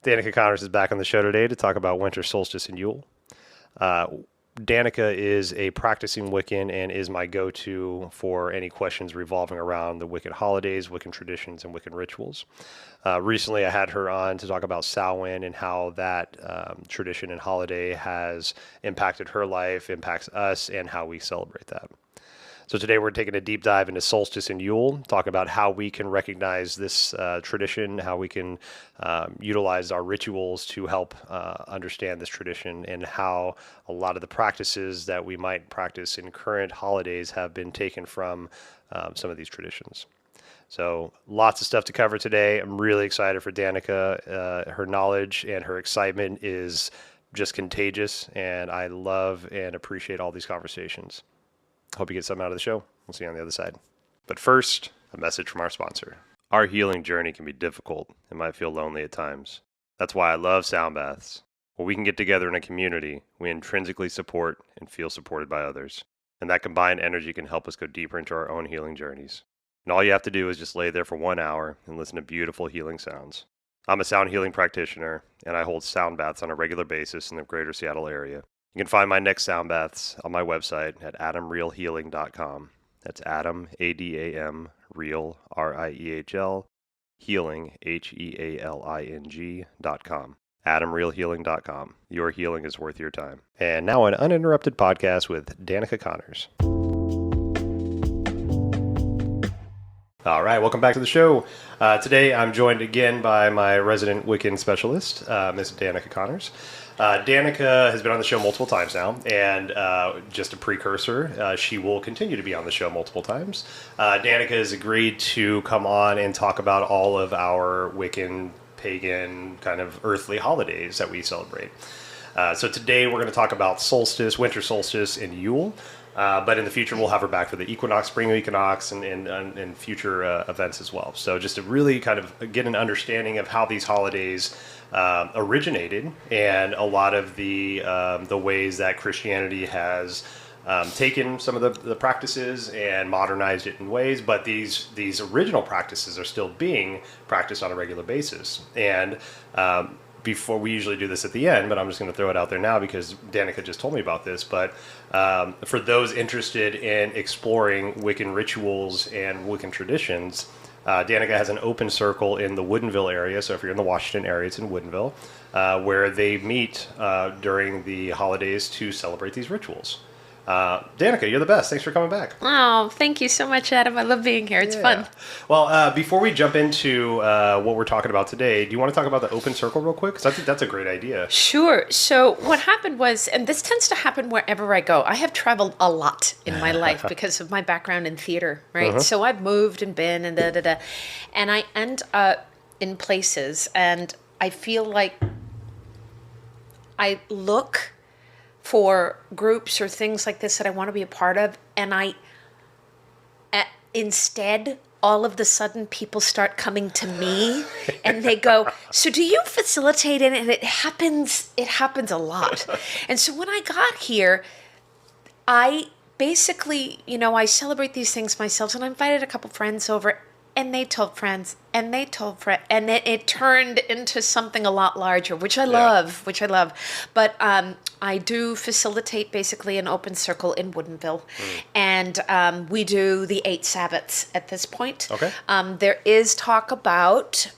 Danica Connors is back on the show today to talk about Winter Solstice and Yule. Danica is a practicing Wiccan and is my go-to for any questions revolving around the Wiccan holidays, Wiccan traditions, and Wiccan rituals. Recently, I had her on to talk about Samhain and how that tradition and holiday has impacted her life, impacts us, and how we celebrate that. So today we're taking a deep dive into Solstice and Yule, talking about how we can recognize this tradition, how we can utilize our rituals to help understand this tradition, and how a lot of the practices that we might practice in current holidays have been taken from some of these traditions. So lots of stuff to cover today. I'm really excited for Danica. Her knowledge and her excitement is just contagious, and I love and appreciate all these conversations. Hope you get something out of the show. We'll see you on the other side. But first, a message from our sponsor. Our healing journey can be difficult and might feel lonely at times. That's why I love sound baths. When we can get together in a community, we intrinsically support and feel supported by others. And that combined energy can help us go deeper into our own healing journeys. And all you have to do is just lay there for 1 hour and listen to beautiful healing sounds. I'm a sound healing practitioner, and I hold sound baths on a regular basis in the greater Seattle area. You can find my next sound baths on my website at adamrealhealing.com. That's Adam, A-D-A-M, Real, R-I-E-H-L, Healing, H-E-A-L-I-N-G.com. adamrealhealing.com. Your healing is worth your time. And now an uninterrupted podcast with Danica Connors. All right, welcome back to the show. Today I'm joined again by my resident Wiccan specialist, Miss Danica Connors. Danica has been on the show multiple times now, and just a precursor, she will continue to be on the show multiple times. Danica has agreed to come on and talk about all of our Wiccan, pagan, kind of earthly holidays that we celebrate. So today we're going to talk about solstice, winter solstice, and Yule. But in the future, we'll have her back for the equinox, spring equinox, and future events as well. So just to really kind of get an understanding of how these holidays originated, and a lot of the ways that Christianity has taken some of the practices and modernized it in ways, but these original practices are still being practiced on a regular basis. And before, we usually do this at the end, but I'm just going to throw it out there now because Danica just told me about this. But for those interested in exploring Wiccan rituals and Wiccan traditions, Danica has an open circle in the Woodinville area. So if you're in the Washington area, it's in Woodinville, where they meet during the holidays to celebrate these rituals. Danica, you're the best. Thanks for coming back. Oh, thank you so much, Adam. I love being here. It's fun. Well, before we jump into what we're talking about today, do you want to talk about the open circle real quick? Because I think that's a great idea. Sure. So what happened was, and this tends to happen wherever I go. I have traveled a lot in my life because of my background in theater, right? Uh-huh. So I've moved and been and da-da-da. And I end up in places, and I feel like I look for groups or things like this that I want to be a part of, and instead, all of the sudden, people start coming to me, and they go, "So do you facilitate it?" And it happens a lot. And so when I got here, I basically, I celebrate these things myself, and I invited a couple friends over, and they told friends, and they told friends, and then it turned into something a lot larger, which I love. But I do facilitate basically an open circle in Woodinville, and we do the 8 Sabbats at this point. Okay. There is talk about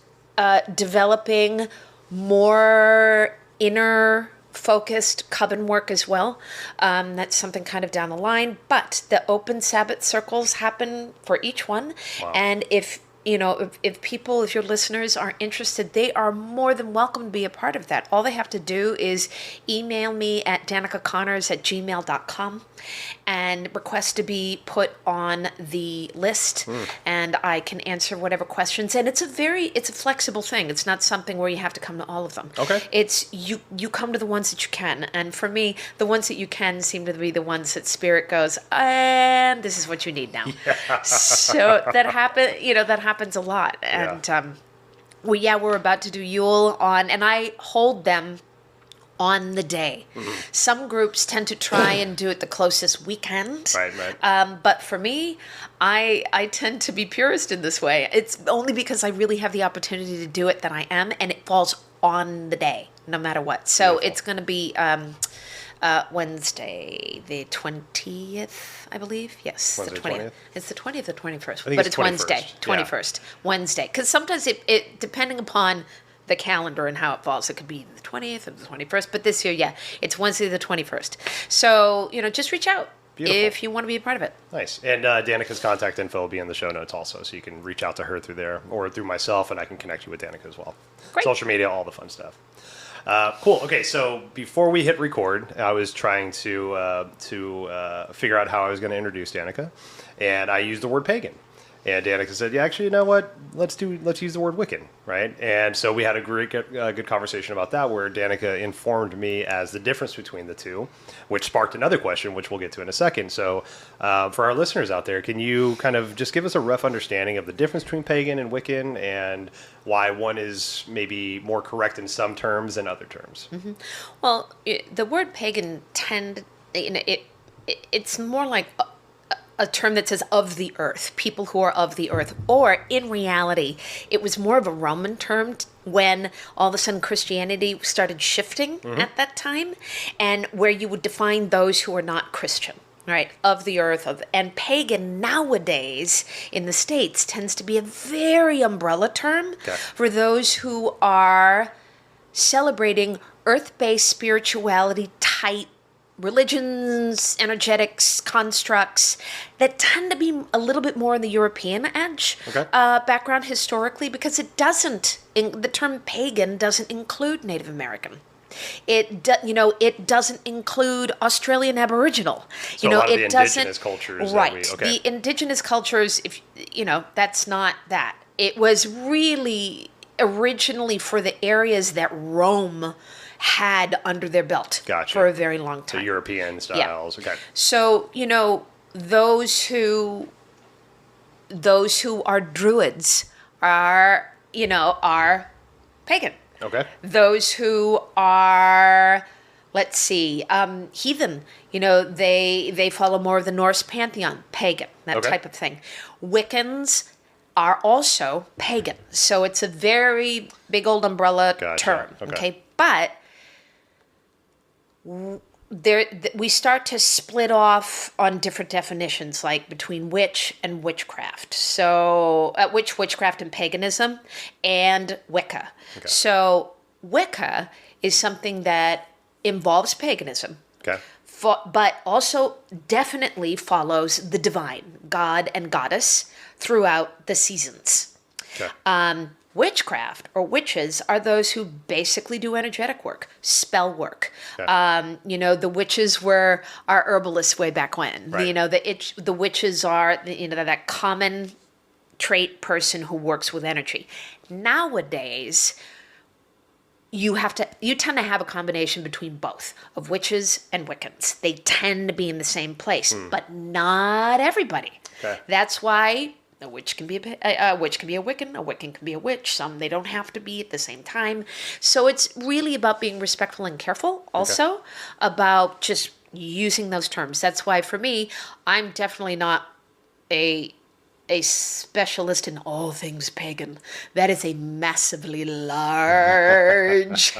developing more inner focused coven work as well. That's something kind of down the line, but the open Sabbath circles happen for each one. Wow. And if your listeners are interested, they are more than welcome to be a part of that. All they have to do is email me at danicaconnors@gmail.com and request to be put on the list, and I can answer whatever questions. And it's a flexible thing. It's not something where you have to come to all of them. Okay. It's you come to the ones that you can. And for me, the ones that you can seem to be the ones that Spirit goes, and this is what you need now. Yeah. So that happens a lot. And we're about to do Yule and I hold them on the day. Mm-hmm. Some groups tend to try and do it the closest weekend. Right. But for me, I tend to be purist in this way. It's only because I really have the opportunity to do it that I am, and it falls on the day, no matter what. So Beautiful. it's going to be Wednesday, the 20th, I believe. Yes, Wednesday, the 20th. 20th? It's the 20th or 21st, think but it's it's Wednesday, 21st. Yeah. 21st, Wednesday. Because sometimes it, depending upon the calendar and how it falls, it could be the 20th or the 21st. But this year, yeah, it's Wednesday the 21st. So, just reach out Beautiful. if you want to be a part of it. Nice. And Danica's contact info will be in the show notes also, so you can reach out to her through there or through myself, and I can connect you with Danica as well. Great. Social media, all the fun stuff. Cool. Okay, so before we hit record, I was trying to figure out how I was going to introduce Danica, and I used the word pagan. And Danica said, "Yeah, actually, you know what? Let's use the word Wiccan, right?" And so we had a great, good conversation about that, where Danica informed me as the difference between the two, which sparked another question, which we'll get to in a second. So, for our listeners out there, can you kind of just give us a rough understanding of the difference between pagan and Wiccan, and why one is maybe more correct in some terms than other terms? Mm-hmm. Well, the word pagan it's more like a term that says of the earth, people who are of the earth. Or in reality, it was more of a Roman term when all of a sudden Christianity started shifting at that time, and where you would define those who are not Christian, right? Of the earth. And pagan nowadays in the States tends to be a very umbrella term for those who are celebrating earth-based spirituality type religions, energetics, constructs that tend to be a little bit more in the European edge background historically, because the term pagan doesn't include Native American. It doesn't include Australian Aboriginal. So a lot of the indigenous cultures. Right. The indigenous cultures, that's not that. It was really originally for the areas that Rome had under their belt for a very long time. So European styles. Yeah. Okay. So, those who are druids are pagan. Okay. Those who are, let's see, heathen, they follow more of the Norse pantheon, pagan, that type of thing. Wiccans are also pagan. So it's a very big old umbrella term. Okay. But we start to split off on different definitions, like between witch and witchcraft. So, witchcraft and paganism, and Wicca. Okay. So, Wicca is something that involves paganism, but also definitely follows the divine, God and goddess, throughout the seasons. Okay. Witchcraft or witches are those who basically do energetic work, spell work. Okay. The witches were our herbalists way back when. Right. The witches are that common trait person who works with energy. Nowadays, you tend to have a combination between both of witches and Wiccans. They tend to be in the same place, but not everybody. Okay. That's why a witch can be a Wiccan, a Wiccan can be a witch. Some, they don't have to be at the same time. So it's really about being respectful and careful also about just using those terms. That's why for me, I'm definitely not a specialist in all things pagan. That is a massively large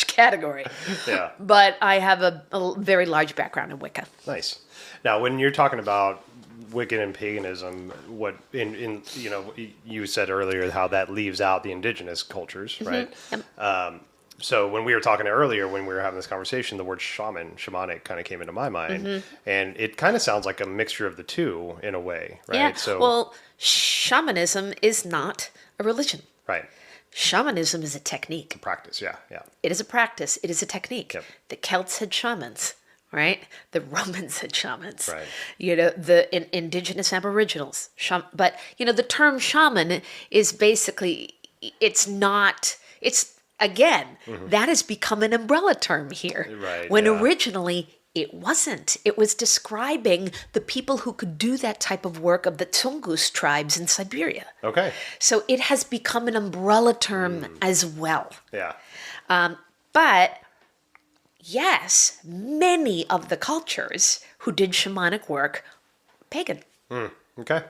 category. Yeah. But I have a very large background in Wicca. Nice. Now, when you're talking about Wiccan and paganism, what you said earlier how that leaves out the indigenous cultures, right? Yep. So when we were talking earlier, when we were having this conversation, the word shamanic kind of came into my mind, and it kind of sounds like a mixture of the two in a way, right? Yeah. So, well, shamanism is not a religion, right? Shamanism is a technique, a practice. Yeah. It is a practice. It is a technique. Yep. The Celts had shamans. Right? The Romans had shamans. Right. The indigenous aboriginals. But, the term shaman is basically, that has become an umbrella term here. Right. When originally it wasn't. It was describing the people who could do that type of work of the Tungus tribes in Siberia. Okay. So it has become an umbrella term as well. Yeah. But yes, many of the cultures who did shamanic work, pagan. Okay.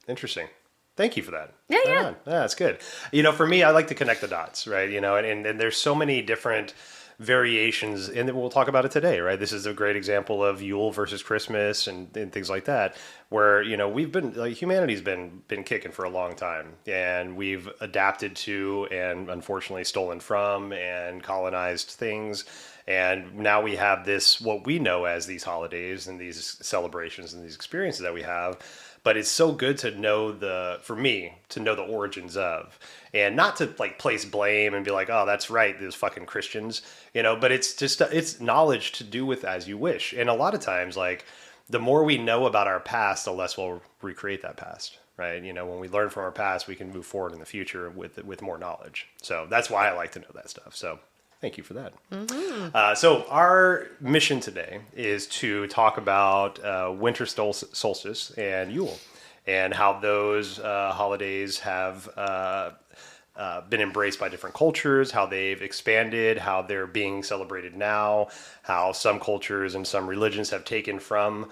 Interesting. Thank you for that. Yeah, Right yeah. on. Yeah, that's good. For me, I like to connect the dots, right? And there's so many different variations, and we'll talk about it today, right? This is a great example of Yule versus Christmas and things like that, where, we've been, like, humanity's been kicking for a long time, and we've adapted to and unfortunately stolen from and colonized things. And now we have this, what we know as these holidays and these celebrations and these experiences that we have. But it's so good to know for me, to know the origins of, and not to like place blame and be like, oh, that's right, those fucking Christians, but it's just, it's knowledge to do with as you wish. And a lot of times, like, the more we know about our past, the less we'll recreate that past, right? When we learn from our past, we can move forward in the future with more knowledge. So that's why I like to know that stuff. So thank you for that. Mm-hmm. So our mission today is to talk about Winter Solstice and Yule, and how those holidays have been embraced by different cultures, how they've expanded, how they're being celebrated now, how some cultures and some religions have taken from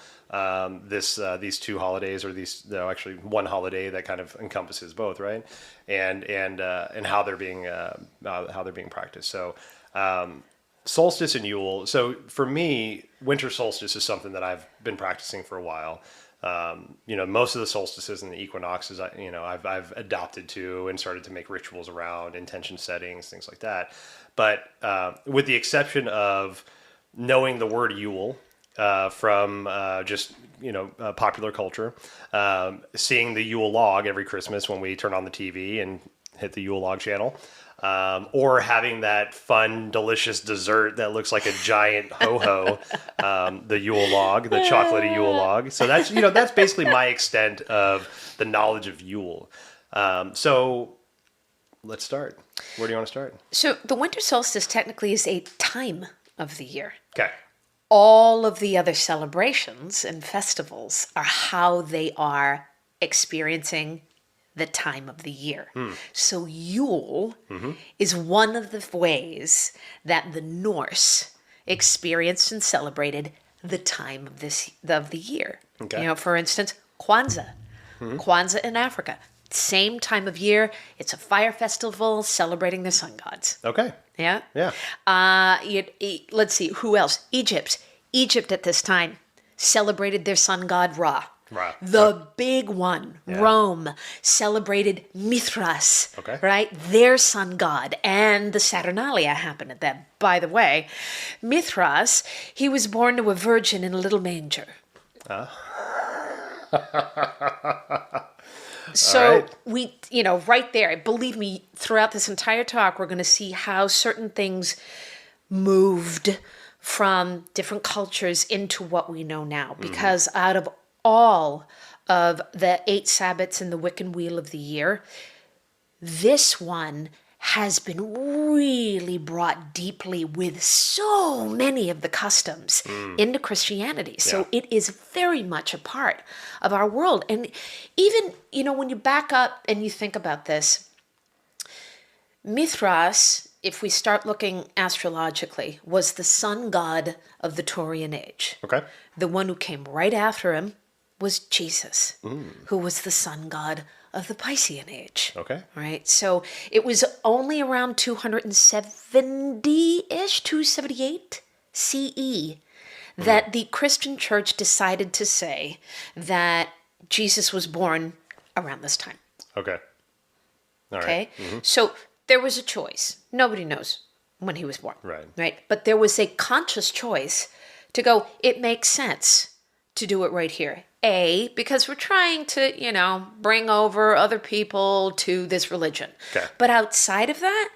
these two holidays, or actually one holiday that kind of encompasses both, right? And how they're being practiced. So. Solstice and Yule. So for me, winter solstice is something that I've been practicing for a while. Most of the solstices and the equinoxes, I've adopted to and started to make rituals around, intention settings, things like that. But with the exception of knowing the word Yule from just popular culture, seeing the Yule log every Christmas when we turn on the TV and hit the Yule log channel. Or having that fun, delicious dessert that looks like a giant ho-ho, the Yule log, the chocolatey Yule log. So that's basically my extent of the knowledge of Yule. So let's start. Where do you want to start? So the winter solstice technically is a time of the year. Okay. All of the other celebrations and festivals are how they are experiencing the time of the year. So Yule is one of the ways that the Norse experienced and celebrated the time of the year. Okay. For instance, Kwanzaa. Kwanzaa in Africa. Same time of year. It's a fire festival celebrating the sun gods. Okay. Yeah? Yeah. Let's see, who else? Egypt. Egypt at this time celebrated their sun god Ra. Right. The big one, Yeah. Rome, celebrated Mithras, Okay. right? Their sun god. And the Saturnalia happened at that. By the way, Mithras, he was born to a virgin in a little manger. So right. we, right there, believe me, throughout this entire talk, we're going to see how certain things moved from different cultures into what we know now. Because out of all of the 8 Sabbats in the Wiccan Wheel of the Year, this one has been really brought deeply with so many of the customs into Christianity. So it is very much a part of our world. And even, when you back up and you think about this, Mithras, if we start looking astrologically, was the sun god of the Taurian age. Okay. The one who came right after him was Jesus, who was the sun god of the Piscean age. Okay. Right? So it was only around 270-ish, 278 CE, that the Christian church decided to say that Jesus was born around this time. Okay. All right. Okay? So there was a choice. Nobody knows when he was born. Right. Right? But there was a conscious choice to go, it makes sense to do it right here. Because we're trying to, bring over other people to this religion. Okay. But outside of that,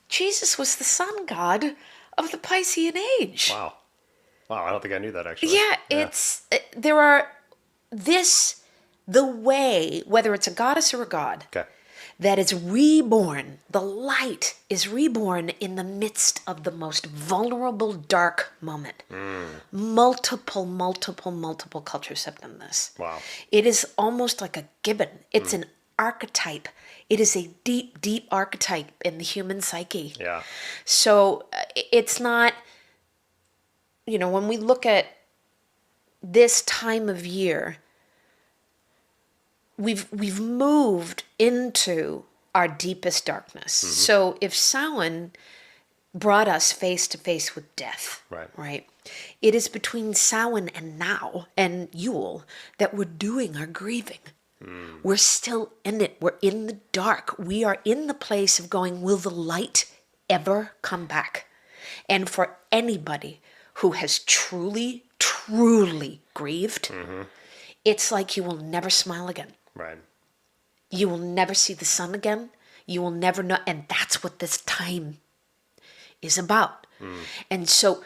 Jesus was the sun god of the Piscean age. Wow. I don't think I knew that, actually. Yeah, the way, whether it's a goddess or a god, Okay. that is reborn, the light is reborn in the midst of the most vulnerable, dark moment. Multiple cultures have done this. Wow. It is almost like a gibbon. It's an archetype. It is a deep, deep archetype in the human psyche. Yeah. So it's not, when we look at this time of year, we've moved into our deepest darkness. So if Samhain brought us face to face with death, right? It is between Samhain and now and Yule that we're doing our grieving. We're still in it. We're in the dark. We are in the place of going, will the light ever come back? And for anybody who has truly, truly grieved, it's like you will never smile again. Right. You will never see the sun again. You will never know. And that's what this time is about. And so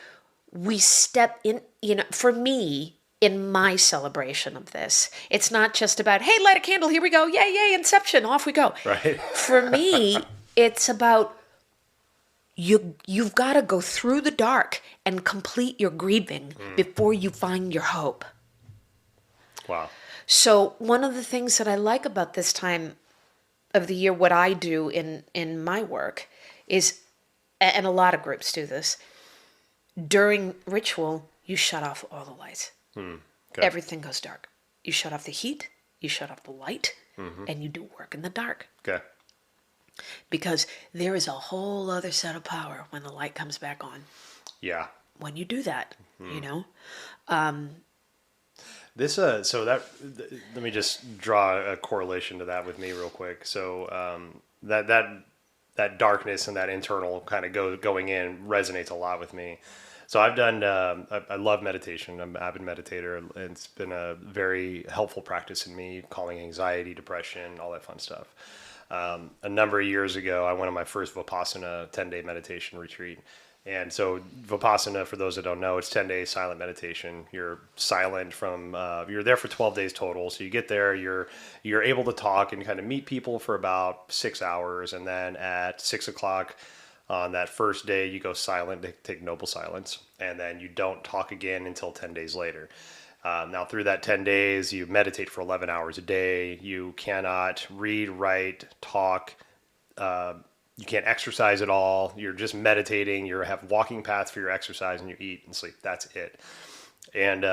we step in, for me, in my celebration of this, it's not just about, hey, light a candle, here we go, yay, yay, inception, off we go. Right. For me, it's about you've got to go through the dark and complete your grieving before you find your hope. Wow. So one of the things that I like about this time of the year, what I do in my work is, and a lot of groups do this, during ritual, you shut off all the lights. Okay. Everything goes dark. You shut off the heat, you shut off the light, and you do work in the dark. Okay. Because there is a whole other set of power when the light comes back on. Yeah. When you do that, This so that let me just draw a correlation to that with me real quick. So that darkness and that internal kind of going in resonates a lot with me. So I've done I love meditation. I'm an avid meditator, and it's been a very helpful practice in me, calming anxiety, depression, all that fun stuff. A number of years ago, I went on my first Vipassana 10-day meditation retreat. And so Vipassana, for those that don't know, it's 10 days silent meditation. You're silent you're there for 12 days total. So you get there, you're able to talk and kind of meet people for about 6 hours. And then at 6 o'clock on that first day, you go silent, take noble silence. And then you don't talk again until 10 days later. Now, through that 10 days, you meditate for 11 hours a day. You cannot read, write, talk. You can't exercise at all. You're just meditating. You have walking paths for your exercise, and you eat and sleep. That's it. And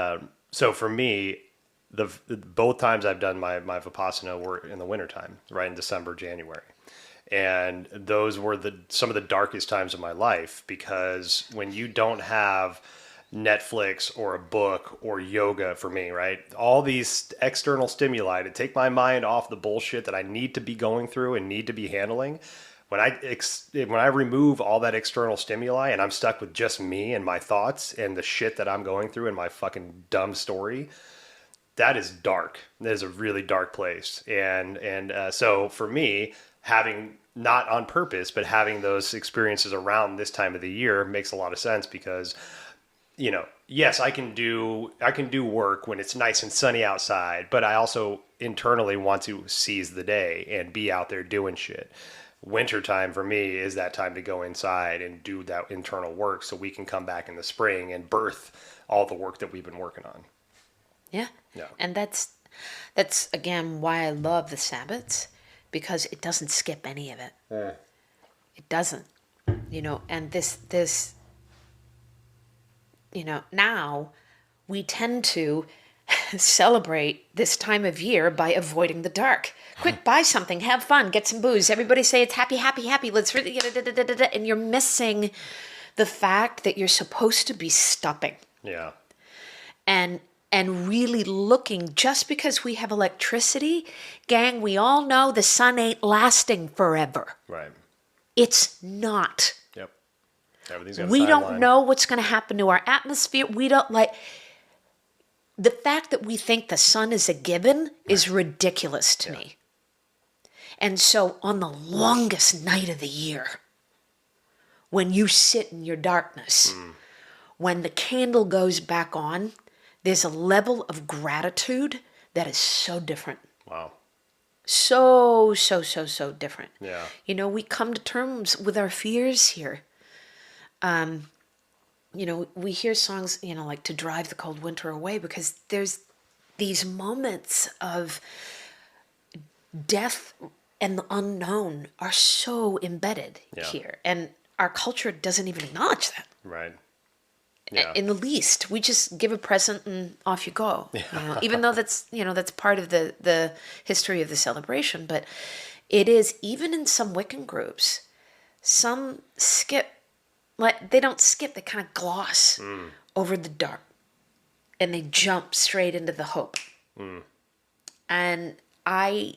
so for me, both times I've done my Vipassana were in the wintertime, right in December, January. And those were some of the darkest times of my life, because when you don't have Netflix or a book or yoga, for me, right? All these external stimuli to take my mind off the bullshit that I need to be going through and need to be handling. When I remove all that external stimuli and I'm stuck with just me and my thoughts and the shit that I'm going through and my fucking dumb story, that is dark. That is a really dark place. And so for me, having, not on purpose, but having those experiences around this time of the year makes a lot of sense, because yes, I can do work when it's nice and sunny outside, but I also internally want to seize the day and be out there doing shit. Wintertime for me is that time to go inside and do that internal work, so we can come back in the spring and birth all the work that we've been working on. Yeah. Yeah. And that's again why I love the Sabbats, because it doesn't skip any of it. Yeah. It doesn't. And this now we tend to celebrate this time of year by avoiding the dark. Quick, buy something, have fun, get some booze. Everybody say it's happy, happy, happy. Let's really get it. And you're missing the fact that you're supposed to be stopping. Yeah. And really looking, just because we have electricity, gang, we all know the sun ain't lasting forever. Right. It's not. Yep. Everything's got a We timeline. don't know what's going to happen to our atmosphere. We don't the fact that we think the sun is a given is ridiculous to me. And so on the longest night of the year, when you sit in your darkness, when the candle goes back on, there's a level of gratitude that is so different. Wow. So different. Yeah. We come to terms with our fears here. We hear songs, like To Drive the Cold Winter Away, because there's these moments of death and the unknown are so embedded here. And our culture doesn't even acknowledge that. Right. Yeah. in the least. We just give a present and off you go. You know? Even though that's part of the history of the celebration, but it is, even in some Wiccan groups, some skip, like they don't skip, they kind of gloss over the dark, and they jump straight into the hope. And I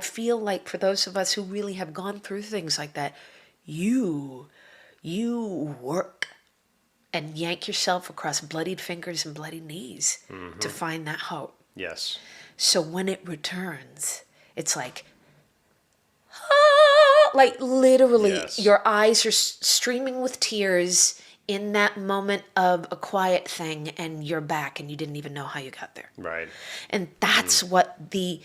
feel like for those of us who really have gone through things like that, you work and yank yourself across bloodied fingers and bloody knees to find that hope. Yes. So when it returns, it's like, ah, like literally Yes. your eyes are streaming with tears in that moment of a quiet thing, and you're back and you didn't even know how you got there. Right. And that's what the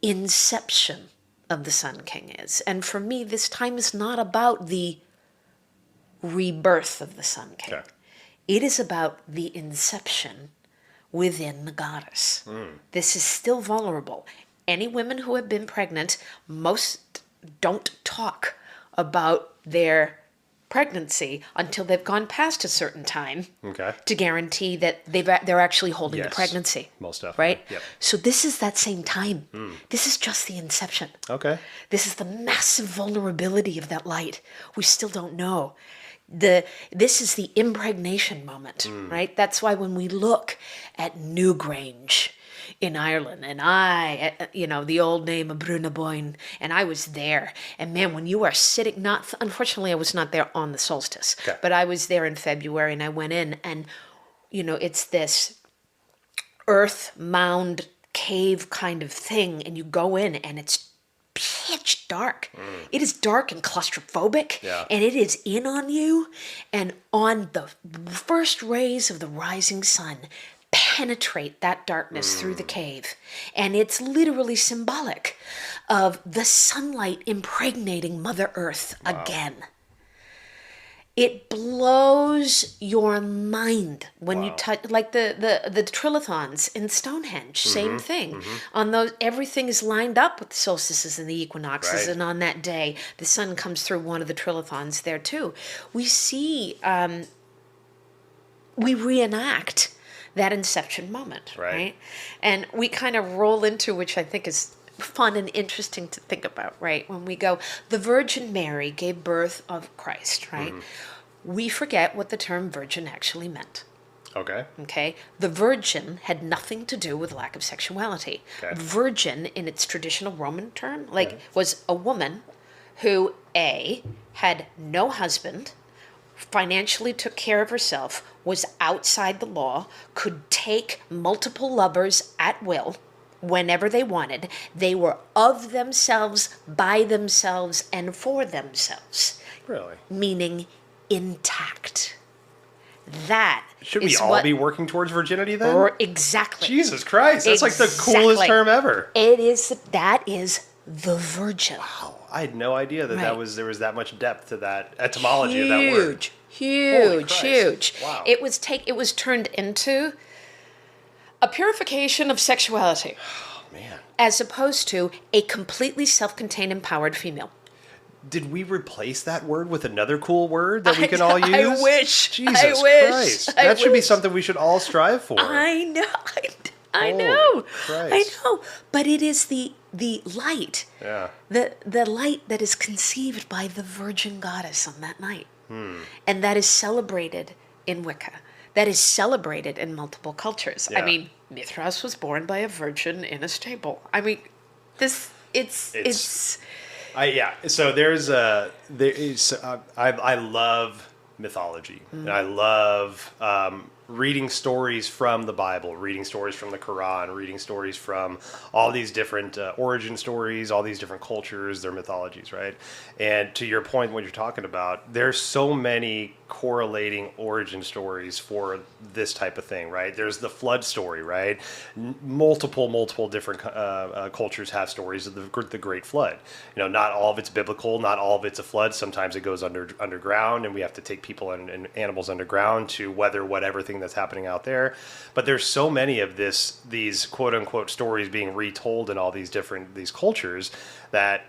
inception of the Sun King is. And for me, this time is not about the rebirth of the Sun King. Okay. It is about the inception within the goddess. This is still vulnerable. Any women who have been pregnant, most don't talk about their pregnancy until they've gone past a certain time, Okay. to guarantee that they're actually holding the Yes. pregnancy. Most definitely. Right? Yep. So this is that same time. This is just the inception. Okay. This is the massive vulnerability of that light. We still don't know. This is the impregnation moment, right? That's why when we look at Newgrange in Ireland, and the old name of Brunaboyne, and I was there, and man, when you are sitting, unfortunately I was not there on the solstice, Okay. but I was there in February, and I went in, and it's this earth mound cave kind of thing, and you go in, and it's pitch dark. It is dark and claustrophobic, Yeah. and it is in on you, and on the first rays of the rising sun penetrate that darkness through the cave, and it's literally symbolic of the sunlight impregnating Mother Earth again. It blows your mind when you touch, like the trilithons in Stonehenge, same thing. On those, everything is lined up with the solstices and the equinoxes, Right. and on that day, the sun comes through one of the trilithons there too. We see, we reenact that inception moment, Right. right? And we kind of roll into, which I think is fun and interesting to think about, right? When we go, the Virgin Mary gave birth of Christ, right? We forget what the term virgin actually meant. Okay. Okay? The virgin had nothing to do with lack of sexuality. Okay. Virgin, in its traditional Roman term, was a woman who, A, had no husband, financially took care of herself, was outside the law, could take multiple lovers at will whenever they wanted. They were of themselves, by themselves, and for themselves, Really? meaning intact. That Should we is all what, be working towards virginity then? or exactly. Jesus Christ, that's like the coolest Exactly. term ever. That is the virgin. Oh, I had no idea that Right. there was that much depth to that etymology of that word. Huge, Christ. huge. Wow. It was turned into a purification of sexuality, Oh man. as opposed to a completely self-contained, empowered female. Did we replace that word with another cool word that we can all use? I wish. Jesus I wish. Christ. I That should be wish. something we should all strive for. I know. I Holy know. Christ. I know. But it is the light. Yeah. The light that is conceived by the Virgin Goddess on that night. And that is celebrated in Wicca. That is celebrated in multiple cultures. I Yeah. mean, Mithras was born by a virgin in a stable. I mean, it's So I love mythology, and I love reading stories from the Bible, reading stories from the Quran, reading stories from all these different origin stories, all these different cultures, their mythologies, right? And to your point, what you're talking about, there's so many correlating origin stories for this type of thing, right? There's the flood story, right? Multiple different cultures have stories of the Great Flood. Not all of it's biblical, not all of it's a flood. Sometimes it goes underground, and we have to take people and animals underground to weather whatever thing that's happening out there. But there's so many of these quote unquote stories being retold in all these cultures that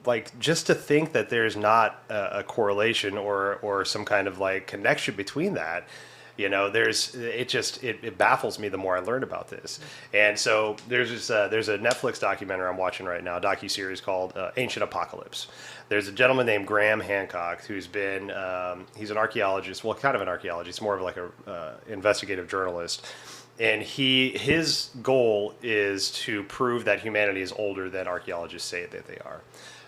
like just to think that there's not a correlation or some kind of like connection between that. You know, it baffles me the more I learn about this. And so there's a Netflix documentary I'm watching right now, a docuseries called Ancient Apocalypse. There's a gentleman named Graham Hancock who's been, he's an archaeologist, well, kind of an archaeologist, more of like a investigative journalist. And his goal is to prove that humanity is older than archaeologists say that they are.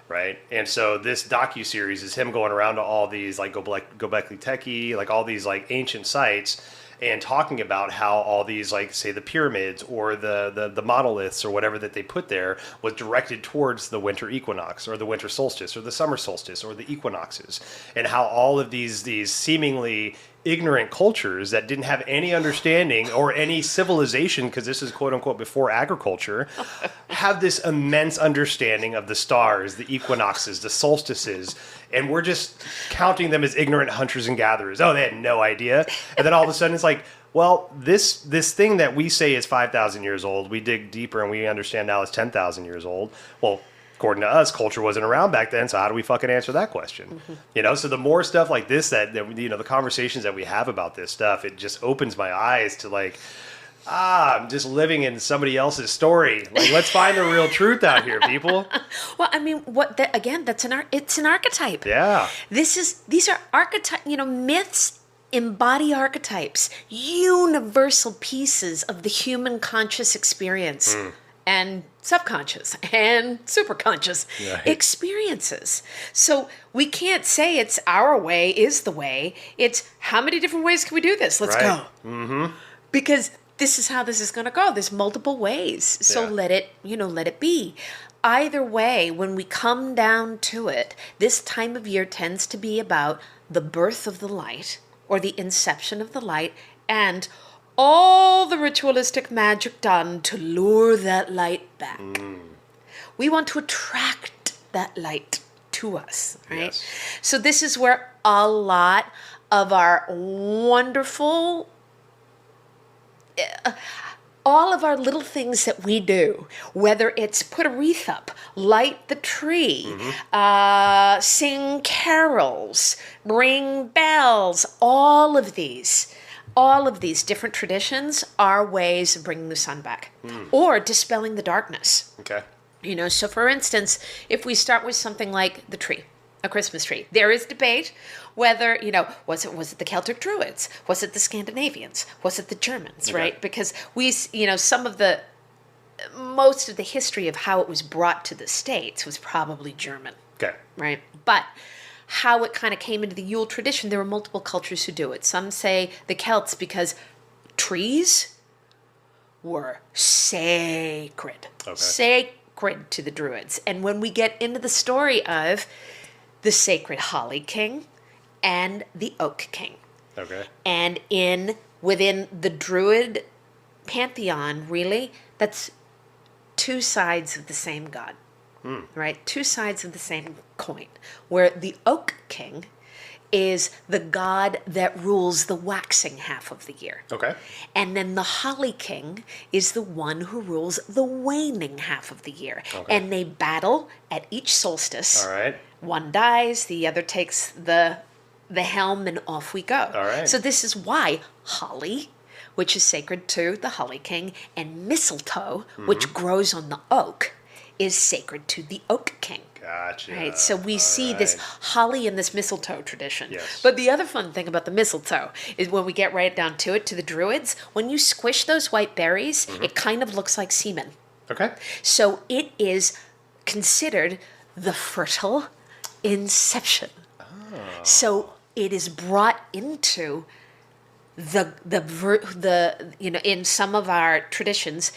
Right. And so this docuseries is him going around to all these like Göbekli Tepe, like all these like ancient sites, and talking about how all these, like, say, the pyramids or the monoliths or whatever that they put there was directed towards the winter equinox or the winter solstice or the summer solstice or the equinoxes, and how all of these seemingly ignorant cultures that didn't have any understanding or any civilization, because this is quote unquote before agriculture, have this immense understanding of the stars, the equinoxes, the solstices, and we're just counting them as ignorant hunters and gatherers. Oh, they had no idea. And then all of a sudden it's like, well, this thing that we say is 5,000 years old, we dig deeper and we understand now it's 10,000 years old. Well, according to us, culture wasn't around back then, so how do we fucking answer that question? Mm-hmm. You know, so the more stuff like this that you know, the conversations that we have about this stuff, it just opens my eyes to like, I'm just living in somebody else's story. Like, let's find the real truth out here, people. Well, I mean, it's an archetype. Yeah. These are archetype, you know, myths embody archetypes, universal pieces of the human conscious experience. And subconscious and superconscious experiences. So we can't say it's our way is the way. It's how many different ways can we do this? Let's go. Mm-hmm. Because this is how this is going to go. There's multiple ways. So let it be. Either way, when we come down to it, this time of year tends to be about the birth of the light or the inception of the light and all the ritualistic magic done to lure that light back. We want to attract that light to us, right? Yes. So this is where a lot of our wonderful, all of our little things that we do, whether it's put a wreath up, light the tree, sing carols, ring bells, all of these different traditions are ways of bringing the sun back or dispelling the darkness. Okay. You know, so for instance, if we start with something like the tree, a Christmas tree, there is debate whether, you know, was it the Celtic Druids? Was it the Scandinavians? Was it the Germans, right? Because most of the history of how it was brought to the States was probably German. Okay. Right? But how it kind of came into the Yule tradition, there were multiple cultures who do it. Some say the Celts because trees were sacred. Okay. Sacred to the Druids. And when we get into the story of the sacred Holly King and the Oak King. Okay. And within the Druid pantheon, really, that's two sides of the same god. Right? Two sides of the same coin, where the Oak King is the god that rules the waxing half of the year. Okay. And then the Holly King is the one who rules the waning half of the year. Okay. And they battle at each solstice. All right. One dies, the other takes the helm, and off we go. All right. So this is why holly, which is sacred to the Holly King, and mistletoe, which grows on the oak, is sacred to the Oak King. Gotcha. Right, so we see this holly and this mistletoe tradition. Yes. But the other fun thing about the mistletoe is when we get right down to it, to the Druids, when you squish those white berries, it kind of looks like semen. Okay. So it is considered the fertile inception. Oh. So it is brought into the in some of our traditions,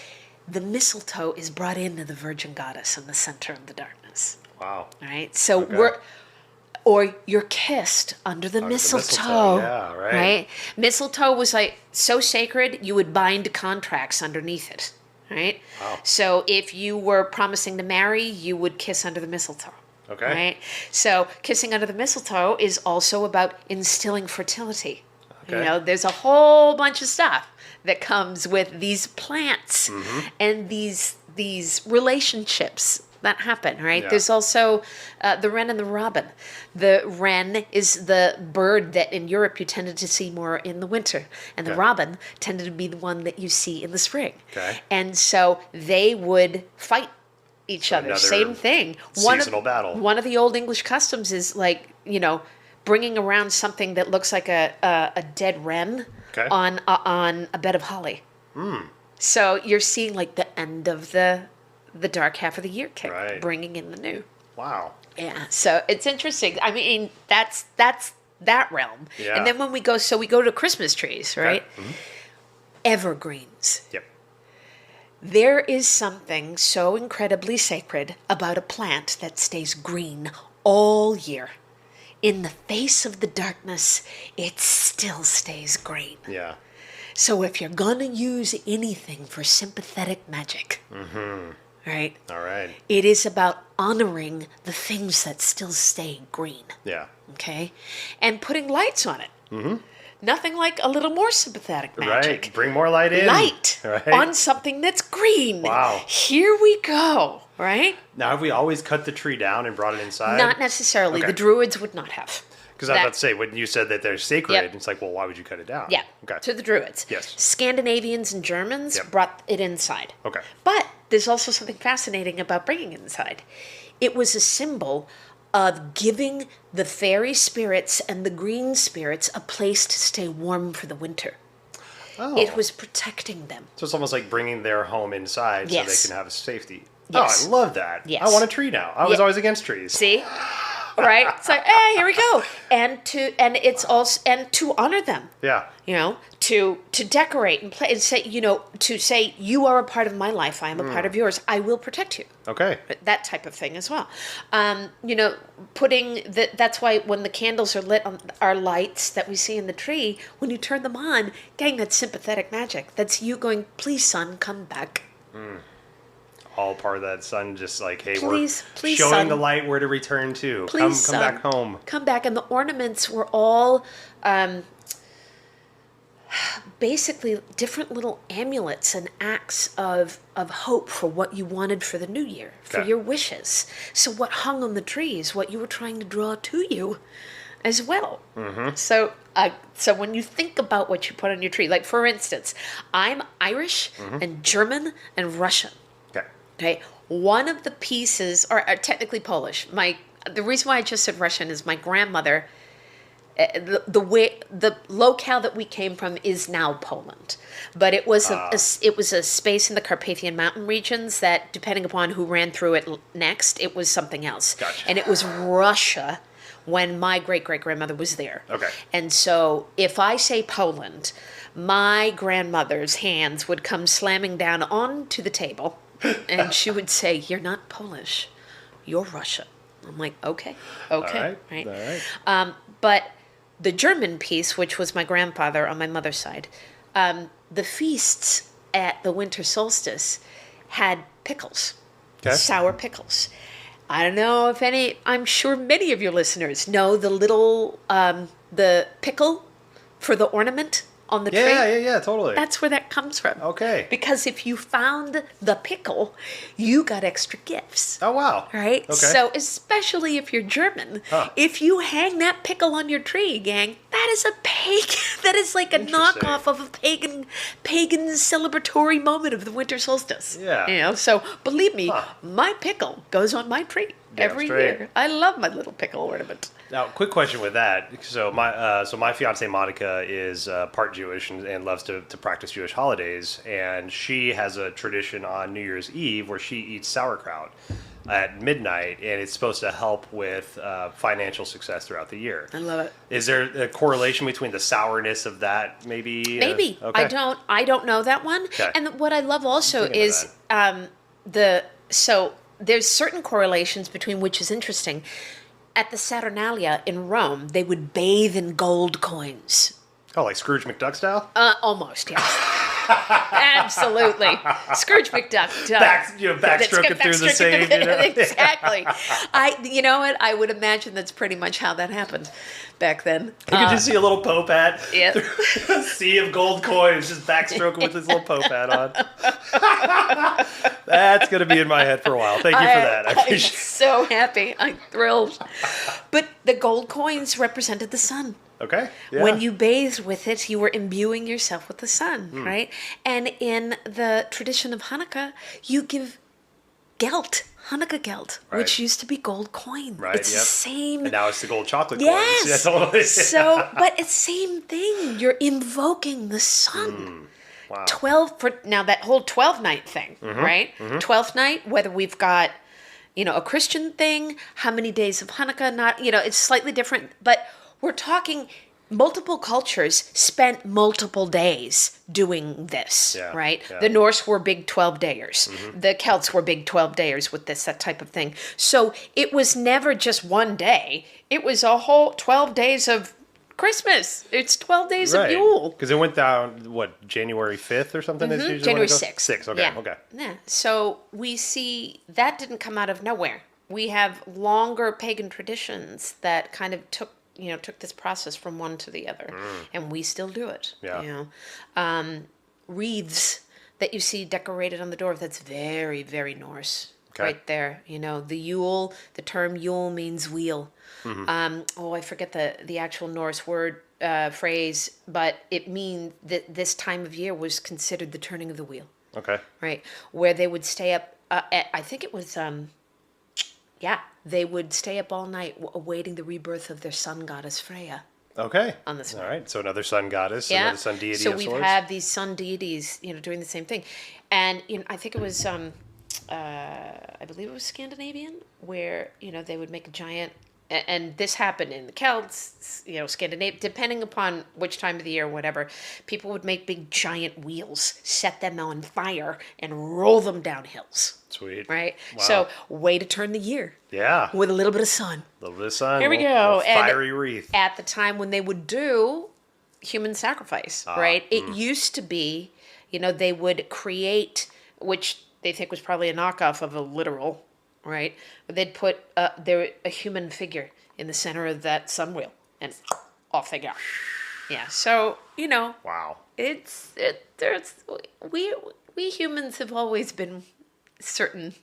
the mistletoe is brought into the Virgin Goddess in the center of the darkness. Wow. All right. So you're kissed under the mistletoe. Yeah, right. Mistletoe was like so sacred, you would bind contracts underneath it. Right. Wow. So if you were promising to marry, you would kiss under the mistletoe. Okay. Right. So kissing under the mistletoe is also about instilling fertility. Okay. You know, there's a whole bunch of stuff that comes with these plants and these relationships that happen, right? Yeah. There's also the wren and the robin. The wren is the bird that in Europe you tended to see more in the winter, and the Okay. robin tended to be the one that you see in the spring. Okay. And so they would fight each other. Another Same thing. seasonal battle. One of the old English customs is like, bringing around something that looks like a dead wren Okay. on a bed of holly. So you're seeing like the end of the dark half of the year kick, Right. bringing in the new. Wow. Yeah, so it's interesting. I mean, that's that realm. Yeah. And then when we go to Christmas trees, right? Okay. Mhm. Evergreens. Yep. There is something so incredibly sacred about a plant that stays green all year. In the face of the darkness, it still stays green. Yeah. So if you're gonna use anything for sympathetic magic, right? All right. It is about honoring the things that still stay green, Yeah. okay? And putting lights on it. Mm-hmm. Nothing like a little more sympathetic magic. Right. Bring more light in. Light Right. on something that's green. Wow. Here we go, right? Now, have we always cut the tree down and brought it inside? Not necessarily. Okay. The Druids would not have. Because I was That- about to say, when you said that they're sacred, Yep. it's like, well, why would you cut it down? Yeah, Okay. to the Druids. Yes. Scandinavians and Germans Yep. brought it inside. Okay. But there's also something fascinating about bringing it inside. It was a symbol of giving the fairy spirits and the green spirits a place to stay warm for the winter. Oh. It was protecting them. So it's almost like bringing their home inside so Yes. they can have a safety. Yes. Oh, I love that. Yes. I want a tree now. I was Yeah. always against trees. See? Right? It's like, hey, here we go. And it's also to honor them. Yeah. To decorate and play and say, to say you are a part of my life, I am a part of yours. I will protect you. Okay. That type of thing as well. Putting that's why when the candles are lit on our lights that we see in the tree, when you turn them on, getting that sympathetic magic. That's you going, please, son, come back. All part of that sun, just like, hey, Please, we're please, showing son. the light where to return to. Please, come son, back home. Come back. And the ornaments were all basically different little amulets and acts of hope for what you wanted for the new year, for Okay. your wishes. So what hung on the tree is what you were trying to draw to you as well. Mm-hmm. So when you think about what you put on your tree, like for instance, I'm Irish and German and Russian. Okay. Okay, one of the pieces, or technically Polish. The reason why I just said Russian is my grandmother. The locale that we came from is now Poland, but it was a space in the Carpathian Mountain regions that, depending upon who ran through it next, it was something else. Gotcha. And it was Russia when my great-great-grandmother was there. Okay. And so if I say Poland, my grandmother's hands would come slamming down onto the table, and she would say, "You're not Polish, you're Russian." I'm like, okay. All right. But the German piece, which was my grandfather on my mother's side, the feasts at the winter solstice had pickles, Okay. sour pickles. I don't know if I'm sure many of your listeners know the little, the pickle for the ornament on the tree. Yeah, totally. That's where that comes from. Okay. Because if you found the pickle, you got extra gifts. Oh, wow. Right? Okay. So, especially if you're German, Huh. if you hang that pickle on your tree, gang, that is a pagan, that is like a Interesting. knockoff of a pagan celebratory moment of the winter solstice. Yeah. So believe me, Huh. my pickle goes on my tree Damn every straight. year. I love my little pickle ornament. Now, quick question with that. So my fiance Monica is part Jewish and loves to practice Jewish holidays, and she has a tradition on New Year's Eve where she eats sauerkraut at midnight, and it's supposed to help with financial success throughout the year. I love it. Is there a correlation between the sourness of that? Maybe. Maybe. Okay. I don't know that one. Okay. And what I love also Thinking of is so there's certain correlations between, which is interesting. At the Saturnalia in Rome, they would bathe in gold coins. Oh, like Scrooge McDuck style? Almost, yeah. Absolutely. Scrooge McDuck. Backstroking through the same. Exactly. You know what? I would imagine that's pretty much how that happened back then. You could just see a little Pope hat. Yeah. Through a sea of gold coins, just backstroking with his little Pope hat on. That's going to be in my head for a while. Thank you for that. I appreciate it. I'm so happy. I'm thrilled. But the gold coins represented the sun. Okay. Yeah. When you bathed with it, you were imbuing yourself with the sun, right? And in the tradition of Hanukkah, you give gelt, Hanukkah gelt, Right. which used to be gold coin. Right, It's the same. And now it's the gold chocolate Yes. coins. Yeah, totally. So, but it's same thing. You're invoking the sun. Wow. 12 for now, that whole 12 night thing, right? 12th night, whether we've got, a Christian thing, how many days of Hanukkah, not, it's slightly different, but we're talking multiple cultures spent multiple days doing this, Yeah, right? yeah. The Norse were big 12 dayers. The Celts were big 12 dayers with this, that type of thing. So it was never just one day. It was a whole 12 days of Christmas. It's 12 days of Yule. Because it went down, January 5th or something? Is usually January when it goes? 6th. 6th, okay, Yeah. okay. Yeah. So we see that didn't come out of nowhere. We have longer pagan traditions that kind of took this process from one to the other, and we still do it. Yeah. Wreaths that you see decorated on the door, that's very, very Norse. Okay. Right there. The Yule, the term Yule means wheel. I forget the actual Norse word phrase, but it means that this time of year was considered the turning of the wheel. Okay. Right, where they would stay up. I think it was. They would stay up all night awaiting the rebirth of their sun goddess Freya. Okay. On this All one. right. So another sun goddess, another sun deity So of we've sorts. had these sun deities, doing the same thing, and I think it was, I believe it was Scandinavian, where they would make a giant. And this happened in the Celts, Scandinavia, depending upon which time of the year or whatever, people would make big giant wheels, set them on fire, and roll them down hills. Sweet. Right? Wow. So, way to turn the year. Yeah. With a little bit of sun. A little bit of sun. Here we little go. And fiery wreath. at the time when they would do human sacrifice, right? It used to be, they would create, which they think was probably a knockoff of a literal, right? But they'd put a human figure in the center of that sun wheel, and off they go. Yeah. So Wow. we humans have always been certain.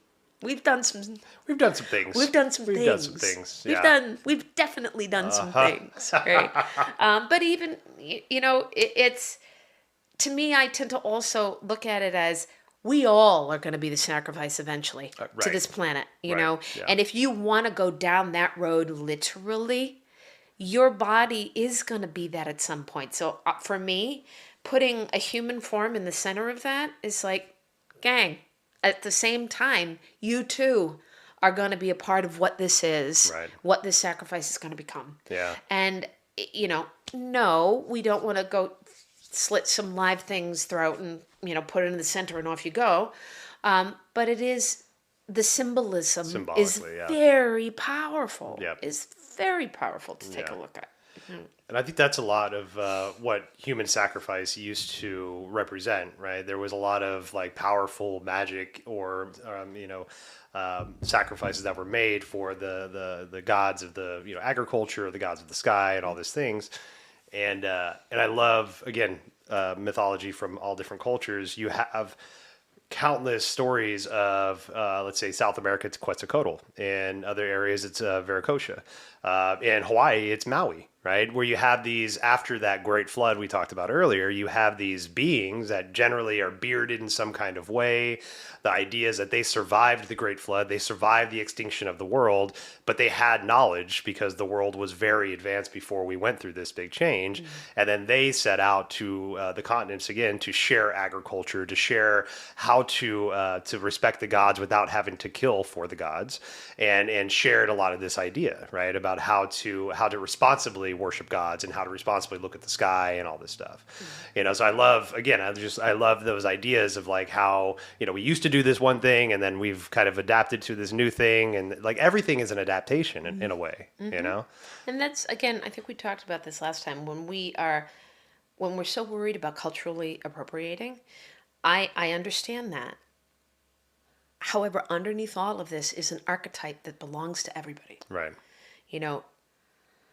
We've done some things. We've done some things. We've definitely done some things, right? But even, it's, to me, I tend to also look at it as we all are going to be the sacrifice eventually to this planet, you know? Yeah. And if you want to go down that road literally, your body is going to be that at some point. So for me, putting a human form in the center of that is like, gang, at the same time, you too are going to be a part of what this is, what this sacrifice is going to become. Yeah. And, no, we don't want to go slit some live thing's throat and, put it in the center and off you go. But it is, the symbolism is very powerful. Yep. Is very powerful to take a look at. And I think that's a lot of what human sacrifice used to represent, right? There was a lot of like powerful magic or, sacrifices that were made for the gods of the agriculture, the gods of the sky, and all these things. And I love, again, mythology from all different cultures. You have countless stories of, let's say, South America, it's Quetzalcoatl. In other areas, it's Viracocha. In Hawaii, it's Maui, right? Where you have these, after that great flood we talked about earlier, you have these beings that generally are bearded in some kind of way. The idea is that they survived the great flood, they survived the extinction of the world, but they had knowledge because the world was very advanced before we went through this big change. Mm-hmm. And then they set out to the continents again to share agriculture, to share how to respect the gods without having to kill for the gods, and shared a lot of this idea, right, about how to responsibly worship gods and how to responsibly look at the sky and all this stuff. Mm-hmm. So I love those ideas of like how we used to do this one thing and then we've kind of adapted to this new thing, and like everything is an adaptation in a way. Mm-hmm. And that's, again, I think we talked about this last time, when we are when we're so worried about culturally appropriating, I understand that. However, underneath all of this is an archetype that belongs to everybody. Right. You know,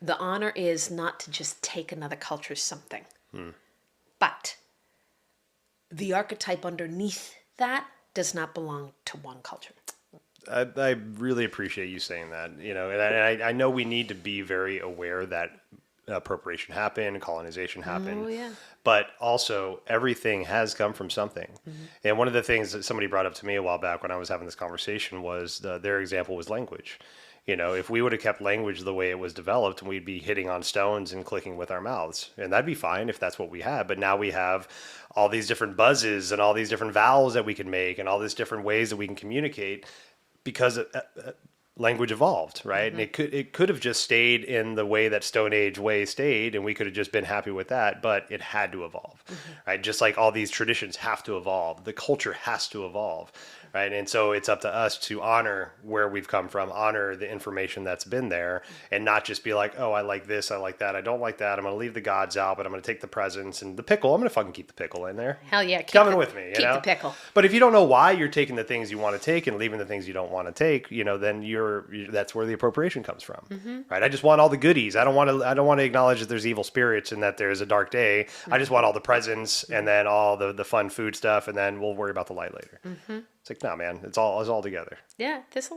the honor is not to just take another culture's something, but the archetype underneath that does not belong to one culture. I really appreciate you saying that, you know, and I know we need to be very aware that appropriation happened, colonization happened, Oh, yeah. but also everything has come from something. And one of the things that somebody brought up to me a while back when I was having this conversation was their example was language. You know, if we would have kept language the way it was developed, we'd be hitting on stones and clicking with our mouths. And that'd be fine if that's what we had. But now we have all these different buzzes and all these different vowels that we can make and all these different ways that we can communicate because language evolved, right? And it could have just stayed in the way that Stone Age way stayed, and we could have just been happy with that. But it had to evolve, right? Just like all these traditions have to evolve, the culture has to evolve, right? And so it's up to us to honor where we've come from, honor the information that's been there, and not just be like, oh, I like this, I like that, I don't like that. I'm going to leave the gods out, but I'm going to take the presents and the pickle. I'm going to fucking keep the pickle in there. Hell yeah. Coming with me, you keep know? the pickle. But if you don't know why you're taking the things you want to take and leaving the things you don't want to take, you know, then that's where the appropriation comes from, right? I just want all the goodies. I don't want to acknowledge that there's evil spirits and that there's a dark day. I just want all the presents and then all the fun food stuff, and then we'll worry about the light later. It's like, no, man, it's all together. Yeah, there's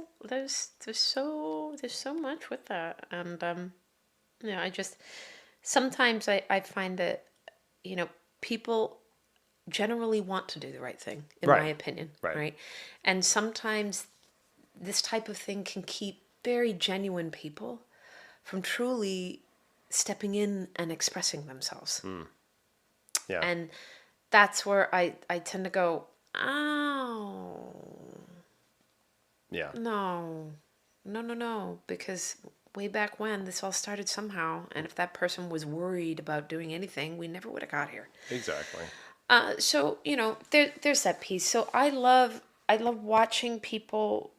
so much with that, and you know, I just sometimes I find that, you know, people generally want to do the right thing, in my opinion, right? And sometimes this type of thing can keep very genuine people from truly stepping in and expressing themselves. Yeah. And that's where I tend to go, oh, Yeah. no, because way back when this all started somehow, and if that person was worried about doing anything, we never would have got here. Exactly. So, you know, there's that piece. So I love watching people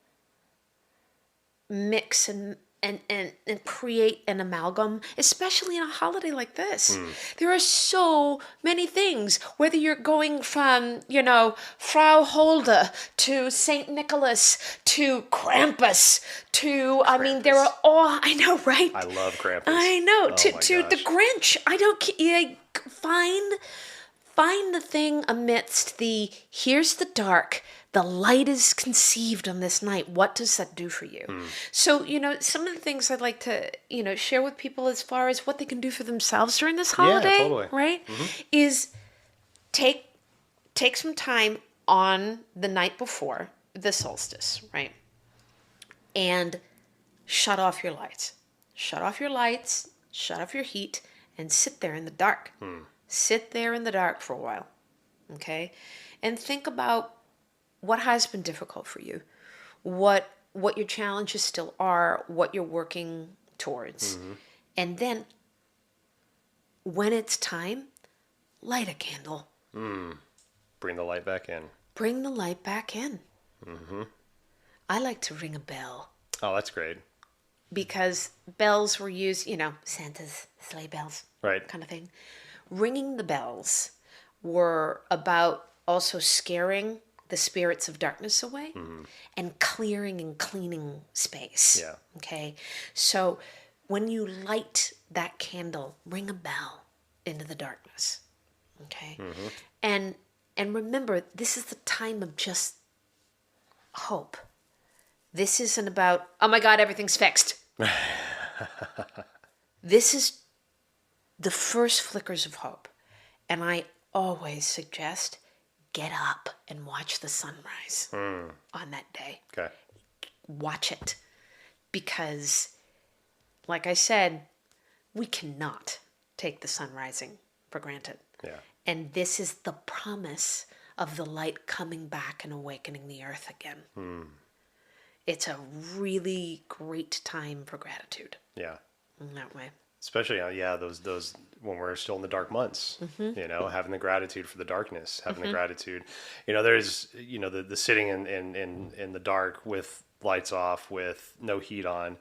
mix and create an amalgam, especially in a holiday like this. There are so many things, whether you're going from, you know, Frau Holde to St. Nicholas to Krampus to, I mean, there are all, I know, right? I love Krampus. I know, Oh to my the gosh. Grinch. I don't, find the thing amidst the, here's the dark, the light is conceived on this night. What does that do for you? So, you know, some of the things I'd like to, you know, share with people as far as what they can do for themselves during this holiday, totally. right? Is take some time on the night before the solstice, right? And shut off your lights. Shut off your lights, shut off your heat, and sit there in the dark. Sit there in the dark for a while, okay? And think about what has been difficult for you, what your challenges still are, what you're working towards. And then when it's time, light a candle. Bring the light back in. Bring the light back in. I like to ring a bell Oh, that's great. because bells were used, you know, Santa's sleigh bells, Right. kind of thing. Ringing the bells were about also scaring the spirits of darkness away and clearing and cleaning space. Yeah. Okay. So when you light that candle, ring a bell into the darkness. Okay. And remember, this is the time of just hope. This isn't about, oh my God, everything's fixed. This is the first flickers of hope. And I always suggest get up and watch the sunrise on that day. Okay. Watch it. Because, like I said, we cannot take the sun rising for granted. Yeah. And this is the promise of the light coming back and awakening the earth again. It's a really great time for gratitude Yeah. in that way. Especially, those when we're still in the dark months, you know, having the gratitude for the darkness, having the gratitude, you know, there's, you know, the sitting in the dark with lights off, with no heat on,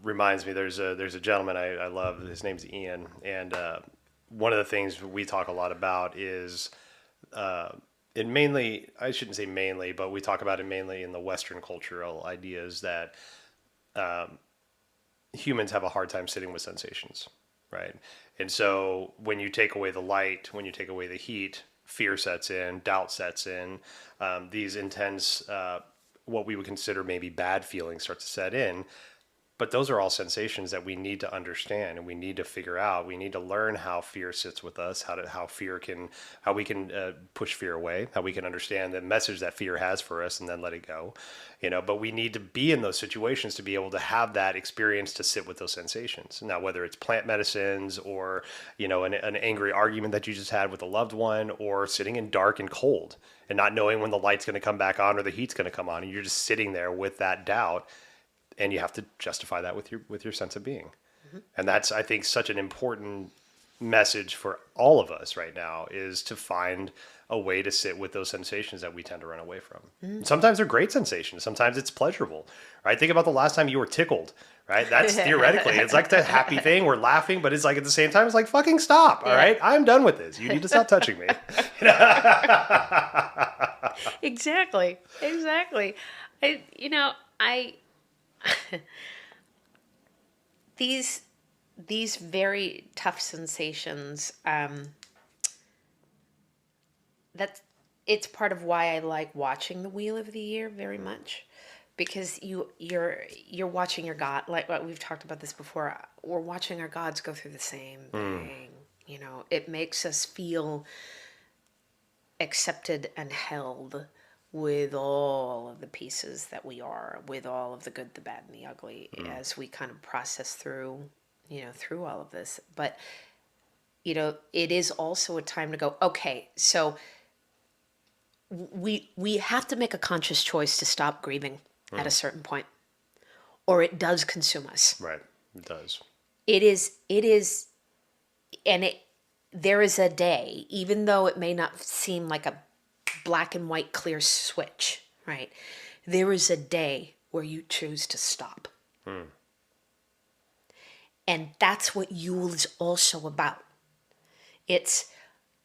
reminds me, there's a gentleman I love, his name's Ian, and one of the things we talk a lot about is, it mainly, I shouldn't say mainly, but we talk about it mainly in the Western cultural ideas that humans have a hard time sitting with sensations, right? And so when you take away the light, when you take away the heat, fear sets in, doubt sets in, these intense, what we would consider maybe bad feelings start to set in. But those are all sensations that we need to understand and we need to figure out. We need to learn how fear sits with us, how we can push fear away, how we can understand the message that fear has for us and then let it go. But we need to be in those situations to be able to have that experience to sit with those sensations. Now, whether it's plant medicines or, an angry argument that you just had with a loved one, or sitting in dark and cold and not knowing when the light's going to come back on or the heat's going to come on, and you're just sitting there with that doubt. And you have to justify that with your sense of being. Mm-hmm. And that's, I think, such an important message for all of us right now, is to find a way to sit with those sensations that we tend to run away from. Mm-hmm. Sometimes they're great sensations. Sometimes it's pleasurable, right? Think about the last time you were tickled, right? That's theoretically, it's like the happy thing. We're laughing, but it's like at the same time, it's like, fucking stop, all right? I'm done with this. You need to stop touching me. Exactly. These very tough sensations, it's part of why I like watching the Wheel of the Year very much, because you're watching your god, like what we've talked about this before. We're watching our gods go through the same thing. It makes us feel accepted and held with all of the pieces that we are, with all of the good, the bad, and the ugly, as we kind of process through all of this. But, it is also a time to go, okay, so we have to make a conscious choice to stop grieving at a certain point, or it does consume us. Right. It does. It is, and there is a day, even though it may not seem like a black and white clear switch, right? There is a day where you choose to stop. And that's what Yule is also about. It's,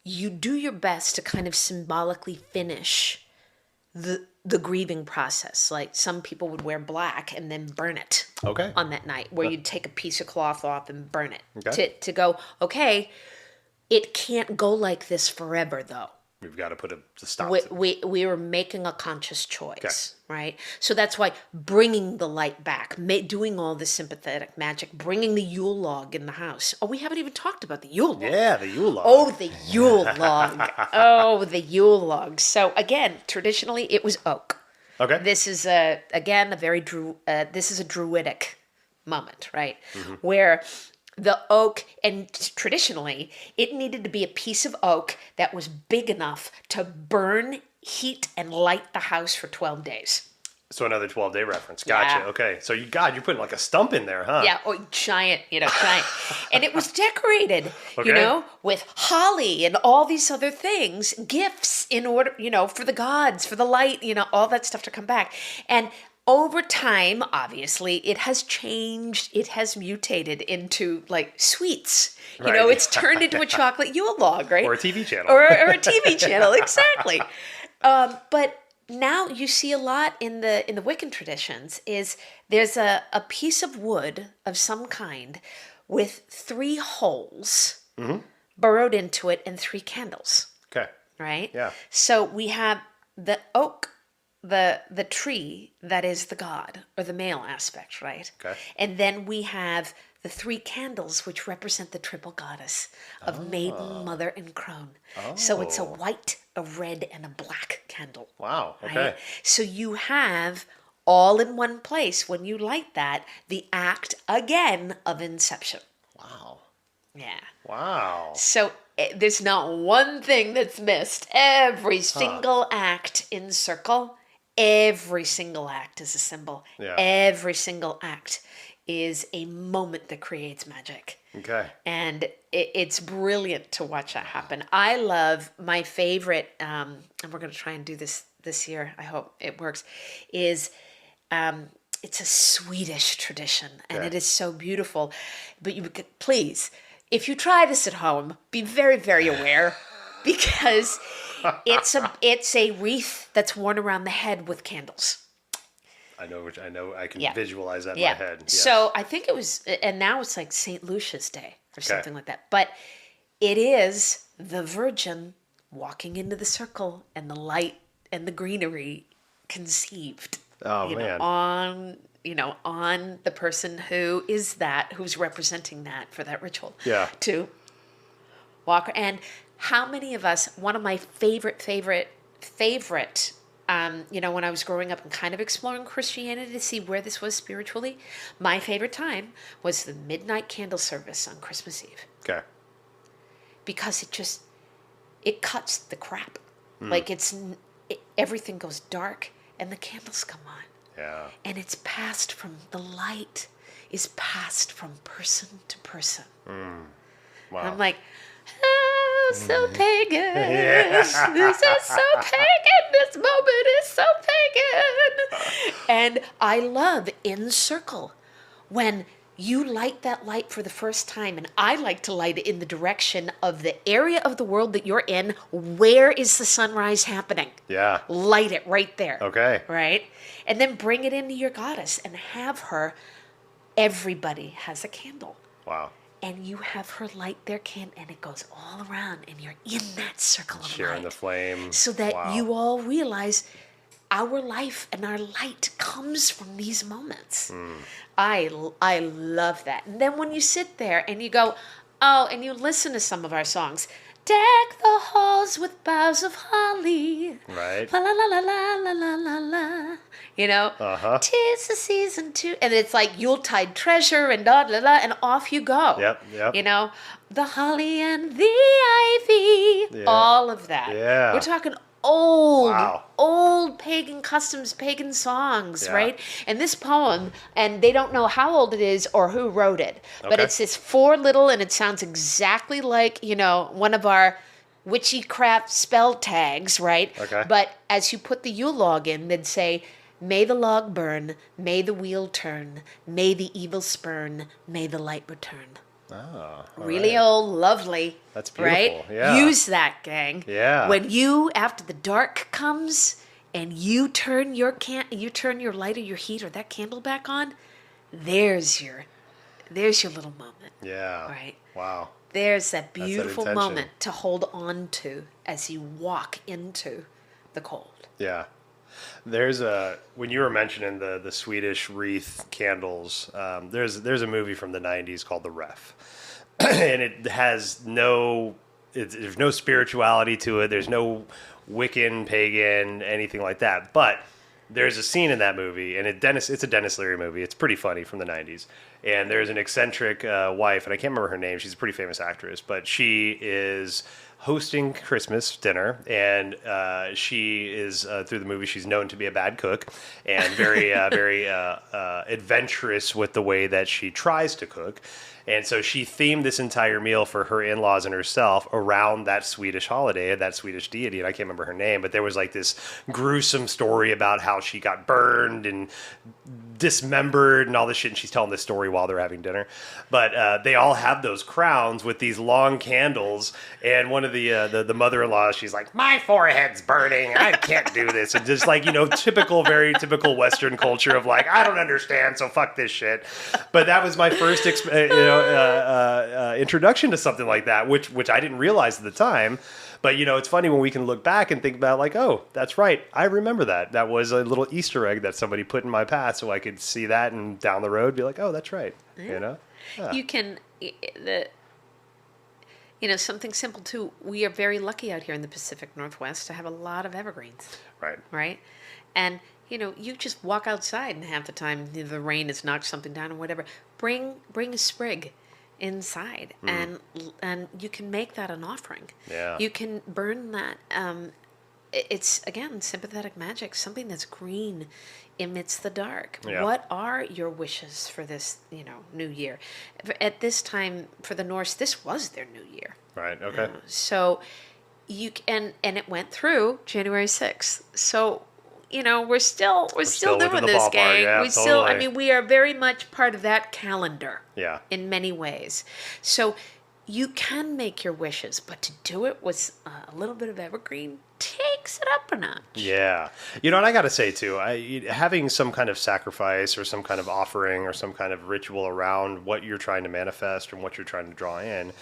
you do your best to kind of symbolically finish the grieving process. Like some people would wear black and then burn it on that night, where you'd take a piece of cloth off and burn it to go, okay, it can't go like this forever though. We've got to put a stop. We were making a conscious choice, right? So that's why bringing the light back, doing all this sympathetic magic, bringing the Yule log in the house. Oh, we haven't even talked about the Yule log. Yeah, the Yule log. Oh, the Yule log. Oh, the Yule log. So again, traditionally it was oak. Okay. This is a druidic moment, right? Mm-hmm. Where the oak, and traditionally, it needed to be a piece of oak that was big enough to burn, heat, and light the house for 12 days. So another 12-day reference. Gotcha. Yeah. Okay. So you're putting like a stump in there, huh? Yeah. Oh, giant. And it was decorated, with holly and all these other things, gifts in order, for the gods, for the light, all that stuff to come back. And over time, obviously, it has changed. It has mutated into like sweets. Right. It's turned into a chocolate Yule log, right? Or a TV channel. Or a TV channel, exactly. But now you see a lot in the Wiccan traditions is there's a piece of wood of some kind with 3 holes burrowed into it and 3 candles. Okay. Right? Yeah. So we have the oak, the tree that is the god or the male aspect, right? Okay. And then we have the 3 candles, which represent the triple goddess of maiden, mother, and crone. Oh. So it's a white, a red, and a black candle. Wow. Okay. Right? So you have all in one place, when you light that, the act again of inception. Wow. Yeah. Wow. So there's not one thing that's missed. Every single act in circle, every single act is a symbol. Yeah. Every single act is a moment that creates magic. Okay. And it's brilliant to watch that happen. I love my favorite, and we're going to try and do this year, I hope it works, is it's a Swedish tradition, and it is so beautiful. But please, if you try this at home, be very, very aware because it's a wreath that's worn around the head with candles. I know. I can Yeah. visualize that in Yeah. my head. Yes. So I think it was, and now it's like St. Lucia's Day or something like that. But it is the Virgin walking into the circle and the light and the greenery conceived. Oh, you man. know, on the person who's representing that for that ritual. Yeah. To walk. And how many of us, one of my favorite, when I was growing up and kind of exploring Christianity to see where this was spiritually, my favorite time was the midnight candle service on Christmas Eve. Okay. Because it cuts the crap. Like everything goes dark and the candles come on. Yeah. And the light is passed from person to person. Wow. And I'm like, oh, so pagan. Yes. This is so pagan. This moment is so pagan. And I love in circle when you light that light for the first time. And I like to light it in the direction of the area of the world that you're in. Where is the sunrise happening? Yeah. Light it right there. Okay. Right? And then bring it into your goddess and have her, everybody has a candle. Wow. And you have her light their candle, and it goes all around, and you're in that circle of Sharing light. the flame. So that Wow. you all realize our life and our light comes from these moments. I love that. And then when you sit there and you go, oh, and you listen to some of our songs, deck the halls with boughs of holly. Right. La la la la la la la la la. You know, Uh-huh. 'tis the season to, and it's like Yuletide treasure and da da da, and off you go. Yep. You know, the holly and the ivy, Yeah. all of that. Yeah. We're talking old, Wow. old pagan customs, pagan songs, Yeah. right? And this poem, and they don't know how old it is or who wrote it, but Okay. it's this four little, and it sounds exactly like, one of our witchycraft spell tags, right? Okay. But as you put the Yule log in, they'd say, may the log burn, may the wheel turn, may the evil spurn, may the light return. Oh, all Really right. old, lovely. That's beautiful, Right? yeah. Use that, gang. Yeah. When after the dark comes, and you turn your light or your heat or that candle back on, there's your little moment. Yeah. Right. Wow. There's that beautiful intention. moment to hold on to as you walk into the cold. Yeah. When you were mentioning the Swedish wreath candles, there's a movie from the 90s called The Ref. And it has there's no spirituality to it. There's no Wiccan, pagan, anything like that. But there's a scene in that movie, and it's a Dennis Leary movie. It's pretty funny, from the 90s. And there's an eccentric wife, and I can't remember her name. She's a pretty famous actress, but she is hosting Christmas dinner, and she is, through the movie, she's known to be a bad cook and very adventurous with the way that she tries to cook. And so she themed this entire meal for her in-laws and herself around that Swedish holiday, that Swedish deity, and I can't remember her name, but there was like this gruesome story about how she got burned and dismembered and all this shit, and she's telling this story while they're having dinner. But they all have those crowns with these long candles, and one of the mother-in-law, she's like, my forehead's burning, I can't do this. And just like, very typical Western culture of like, I don't understand, so fuck this shit. But that was my first introduction to something like that, which I didn't realize at the time. But, it's funny when we can look back and think about like, oh, that's right. I remember that. That was a little Easter egg that somebody put in my path so I could see that and down the road be like, oh, that's right. Yeah. You can, something simple too. We are very lucky out here in the Pacific Northwest to have a lot of evergreens. Right. Right? And, you just walk outside and half the time the rain has knocked something down or whatever. Bring a sprig inside and you can make that an offering. Yeah. You can burn that. It's, again, sympathetic magic, something that's green amidst the dark. Yeah. What are your wishes for this, new year? At this time, for the Norse, this was their new year. Right. Okay. So and it went through January 6th. So, we're still still doing within the this, ballpark, gang. yeah, We still, totally. we are very much part of that calendar. Yeah. In many ways. So you can make your wishes, but to do it with a little bit of evergreen takes it up a notch. Yeah. You know, and I got to say, too, having some kind of sacrifice or some kind of offering or some kind of ritual around what you're trying to manifest and what you're trying to draw in,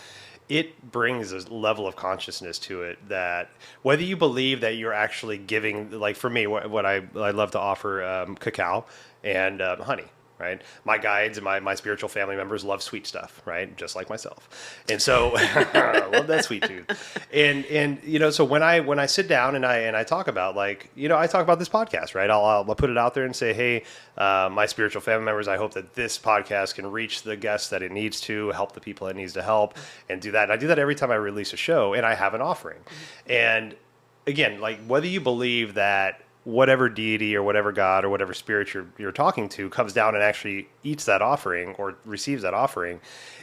it brings a level of consciousness to it that whether you believe that you're actually giving, like for me, what I love to offer cacao and honey. Right, my guides and my spiritual family members love sweet stuff, right? Just like myself, and so I love that sweet tooth. And you know, so when I sit down and I talk about, like, you know, I talk about this podcast, right? I'll put it out there and say, hey, my spiritual family members, I hope that this podcast can reach the guests that it needs to, help the people it needs to help, and do that. And I do that every time I release a show, and I have an offering. And again, like, whether you believe that whatever deity or whatever god or whatever spirit you're talking to comes down and actually eats that offering or receives that offering,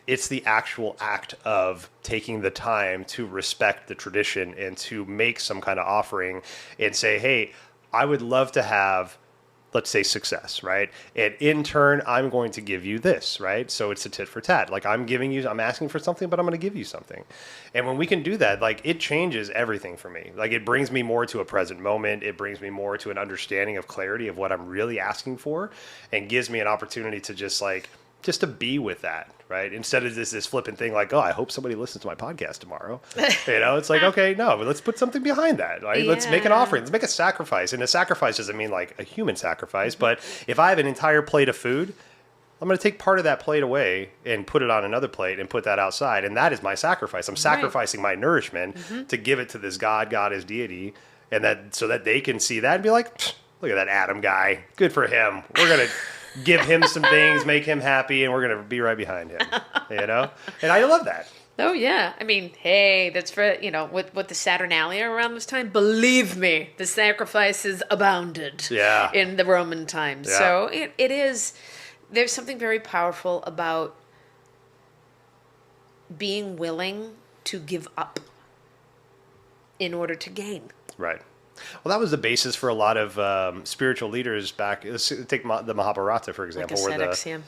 it's the actual act of taking the time to respect the tradition and to make some kind of offering and say, hey, I would love to have, let's say, success, right? And in turn, I'm going to give you this, right? So it's a tit for tat. Like, I'm asking for something, but I'm going to give you something. And when we can do that, like, it changes everything for me. Like, it brings me more to a present moment. It brings me more to an understanding of clarity of what I'm really asking for, and gives me an opportunity to just to be with that, right? Instead of this flippant thing like, oh, I hope somebody listens to my podcast tomorrow. You know, it's like, okay, no, but let's put something behind that, right? Yeah. Let's make an offering. Let's make a sacrifice. And a sacrifice doesn't mean like a human sacrifice, but if I have an entire plate of food, I'm going to take part of that plate away and put it on another plate and put that outside. And that is my sacrifice. I'm sacrificing my nourishment to give it to this goddess, deity, and that so that they can see that and be like, look at that Adam guy. Good for him. We're going to give him some things, make him happy, and we're going to be right behind him, you know? And I love that. Oh, yeah. I mean, hey, that's for, you know, with the Saturnalia around this time, believe me, the sacrifices abounded in the Roman times. Yeah. So it is, there's something very powerful about being willing to give up in order to gain. Right. Well, that was the basis for a lot of spiritual leaders back. Take the Mahabharata, for example. Like ascetics, yeah.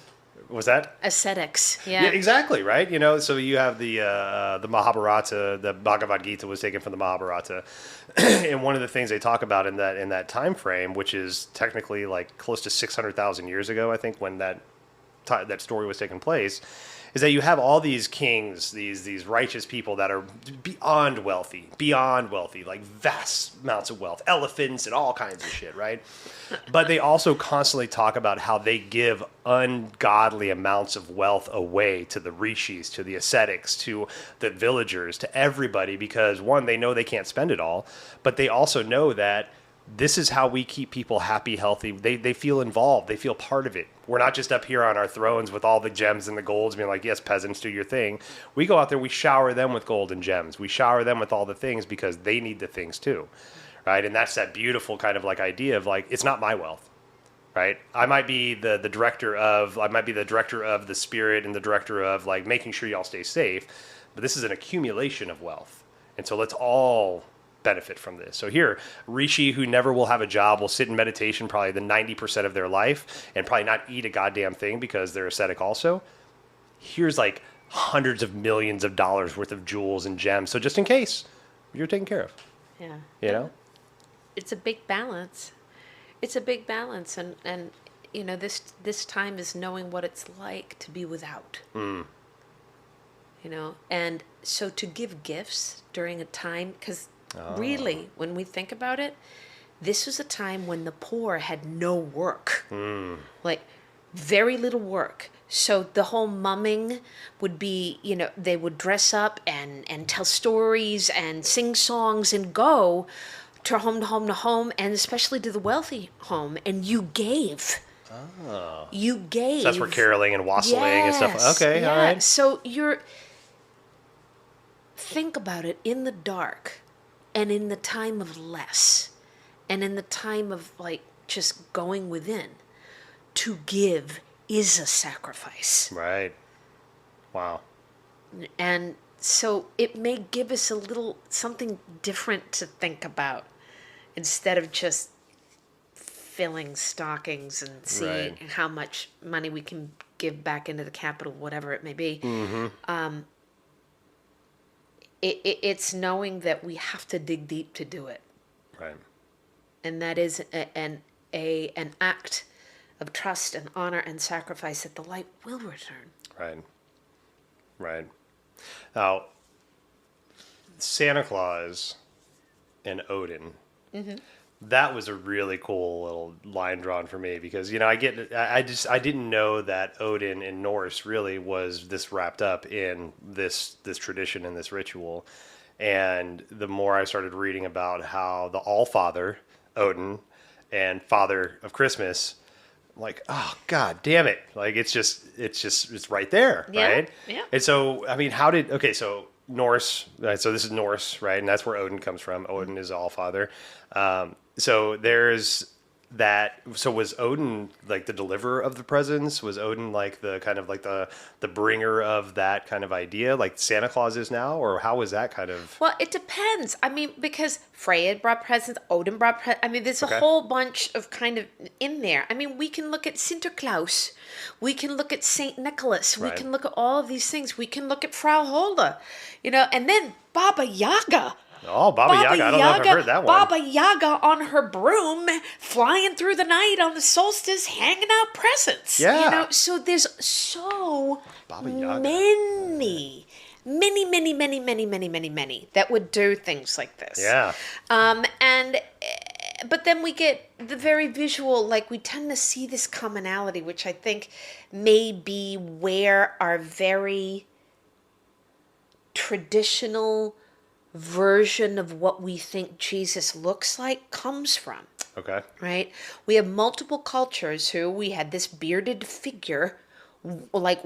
Was that? Ascetics, yeah. Exactly, right? You know, so you have the Mahabharata, the Bhagavad Gita was taken from the Mahabharata. And one of the things they talk about in that time frame, which is technically like close to 600,000 years ago, I think, when that story was taking place, is that you have all these kings, these righteous people that are beyond wealthy, like vast amounts of wealth, elephants and all kinds of shit, right? But they also constantly talk about how they give ungodly amounts of wealth away to the rishis, to the ascetics, to the villagers, to everybody, because one, they know they can't spend it all, but they also know that this is how we keep people happy, healthy. They feel involved. They feel part of it. We're not just up here on our thrones with all the gems and the golds being like, yes, peasants, do your thing. We go out there, we shower them with gold and gems. We shower them with all the things because they need the things too, right? And that's that beautiful kind of like idea of like, it's not my wealth, right? I might be the director of the spirit and the director of like making sure y'all stay safe, but this is an accumulation of wealth. And so let's all benefit from this. So here, Rishi, who never will have a job, will sit in meditation probably the 90% of their life and probably not eat a goddamn thing because they're ascetic also. Here's like hundreds of millions of dollars worth of jewels and gems. So just in case, you're taken care of. Yeah. You know? It's a big balance. It's a big balance. And you know, this time is knowing what it's like to be without. You know? And so to give gifts during a time, because really, when we think about it, this was a time when the poor had no work. Like, very little work. So the whole mumming would be, you know, they would dress up and tell stories and sing songs and go to home to home to home, and especially to the wealthy home, and you gave. You gave. So that's where caroling and wassailing and stuff. Okay, all right. So think about it in the dark. And in the time of less, and in the time of like just going within, to give is a sacrifice. Right. Wow. And so it may give us a little something different to think about instead of just filling stockings and seeing how much money we can give back into the capital, whatever it may be. it's knowing that we have to dig deep to do it. Right. And that is an act of trust and honor and sacrifice that the light will return. Right. Right. Now, Santa Claus and Odin. That was a really cool little line drawn for me because, I didn't know that Odin in Norse really was this wrapped up in this tradition and this ritual. And the more I started reading about how the Allfather, Odin, and Father of Christmas, I'm like, oh God damn it. Like it's right there. Yeah, right. yeah. And so, so Norse, right? So this is Norse, right? And that's where Odin comes from. Odin is Allfather. So there's that. So was Odin like the deliverer of the presents? Was Odin like the kind of like the bringer of that kind of idea, like Santa Claus is now, or how was that kind of? Well, it depends. I mean, because Freya brought presents, Odin brought presents. I mean, there's a Okay. whole bunch of kind of in there. I mean, we can look at Santa Claus. We can look at Saint Nicholas. We Right. can look at all of these things. We can look at Frau Holda, and then Baba Yaga. Oh, Baba Yaga. I don't know if I've heard that one. Baba Yaga on her broom, flying through the night on the solstice, handing out presents. Yeah. So there's so Baba Yaga. many that would do things like this. Yeah. But then we get the very visual, like we tend to see this commonality, which I think may be where our very traditional version of what we think Jesus looks like comes from. Okay. Right? We have multiple cultures who we had this bearded figure, like,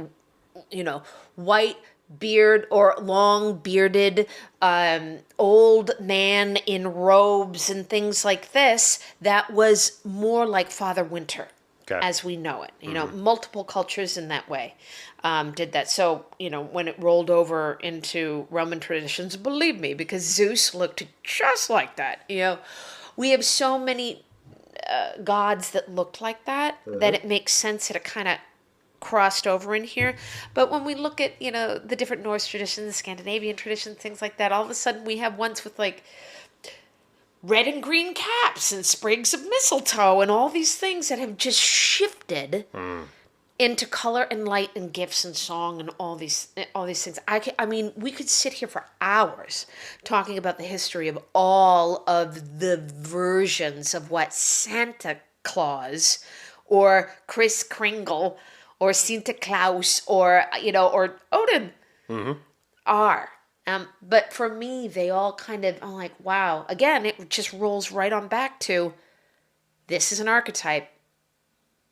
white beard or long bearded old man in robes and things like this that was more like Father Winter. Okay. As we know it. Multiple cultures in that way did that. So, when it rolled over into Roman traditions, believe me, because Zeus looked just like that. We have so many gods that looked like that, that it makes sense that it kind of crossed over in here. But when we look at, the different Norse traditions, the Scandinavian traditions, things like that, all of a sudden we have ones with like red and green caps and sprigs of mistletoe and all these things that have just shifted into color and light and gifts and song and all these things. I mean, we could sit here for hours talking about the history of all of the versions of what Santa Claus or Kris Kringle or Santa Claus or Odin are. But for me, they all kind of, I'm like, wow. Again, it just rolls right on back to, this is an archetype.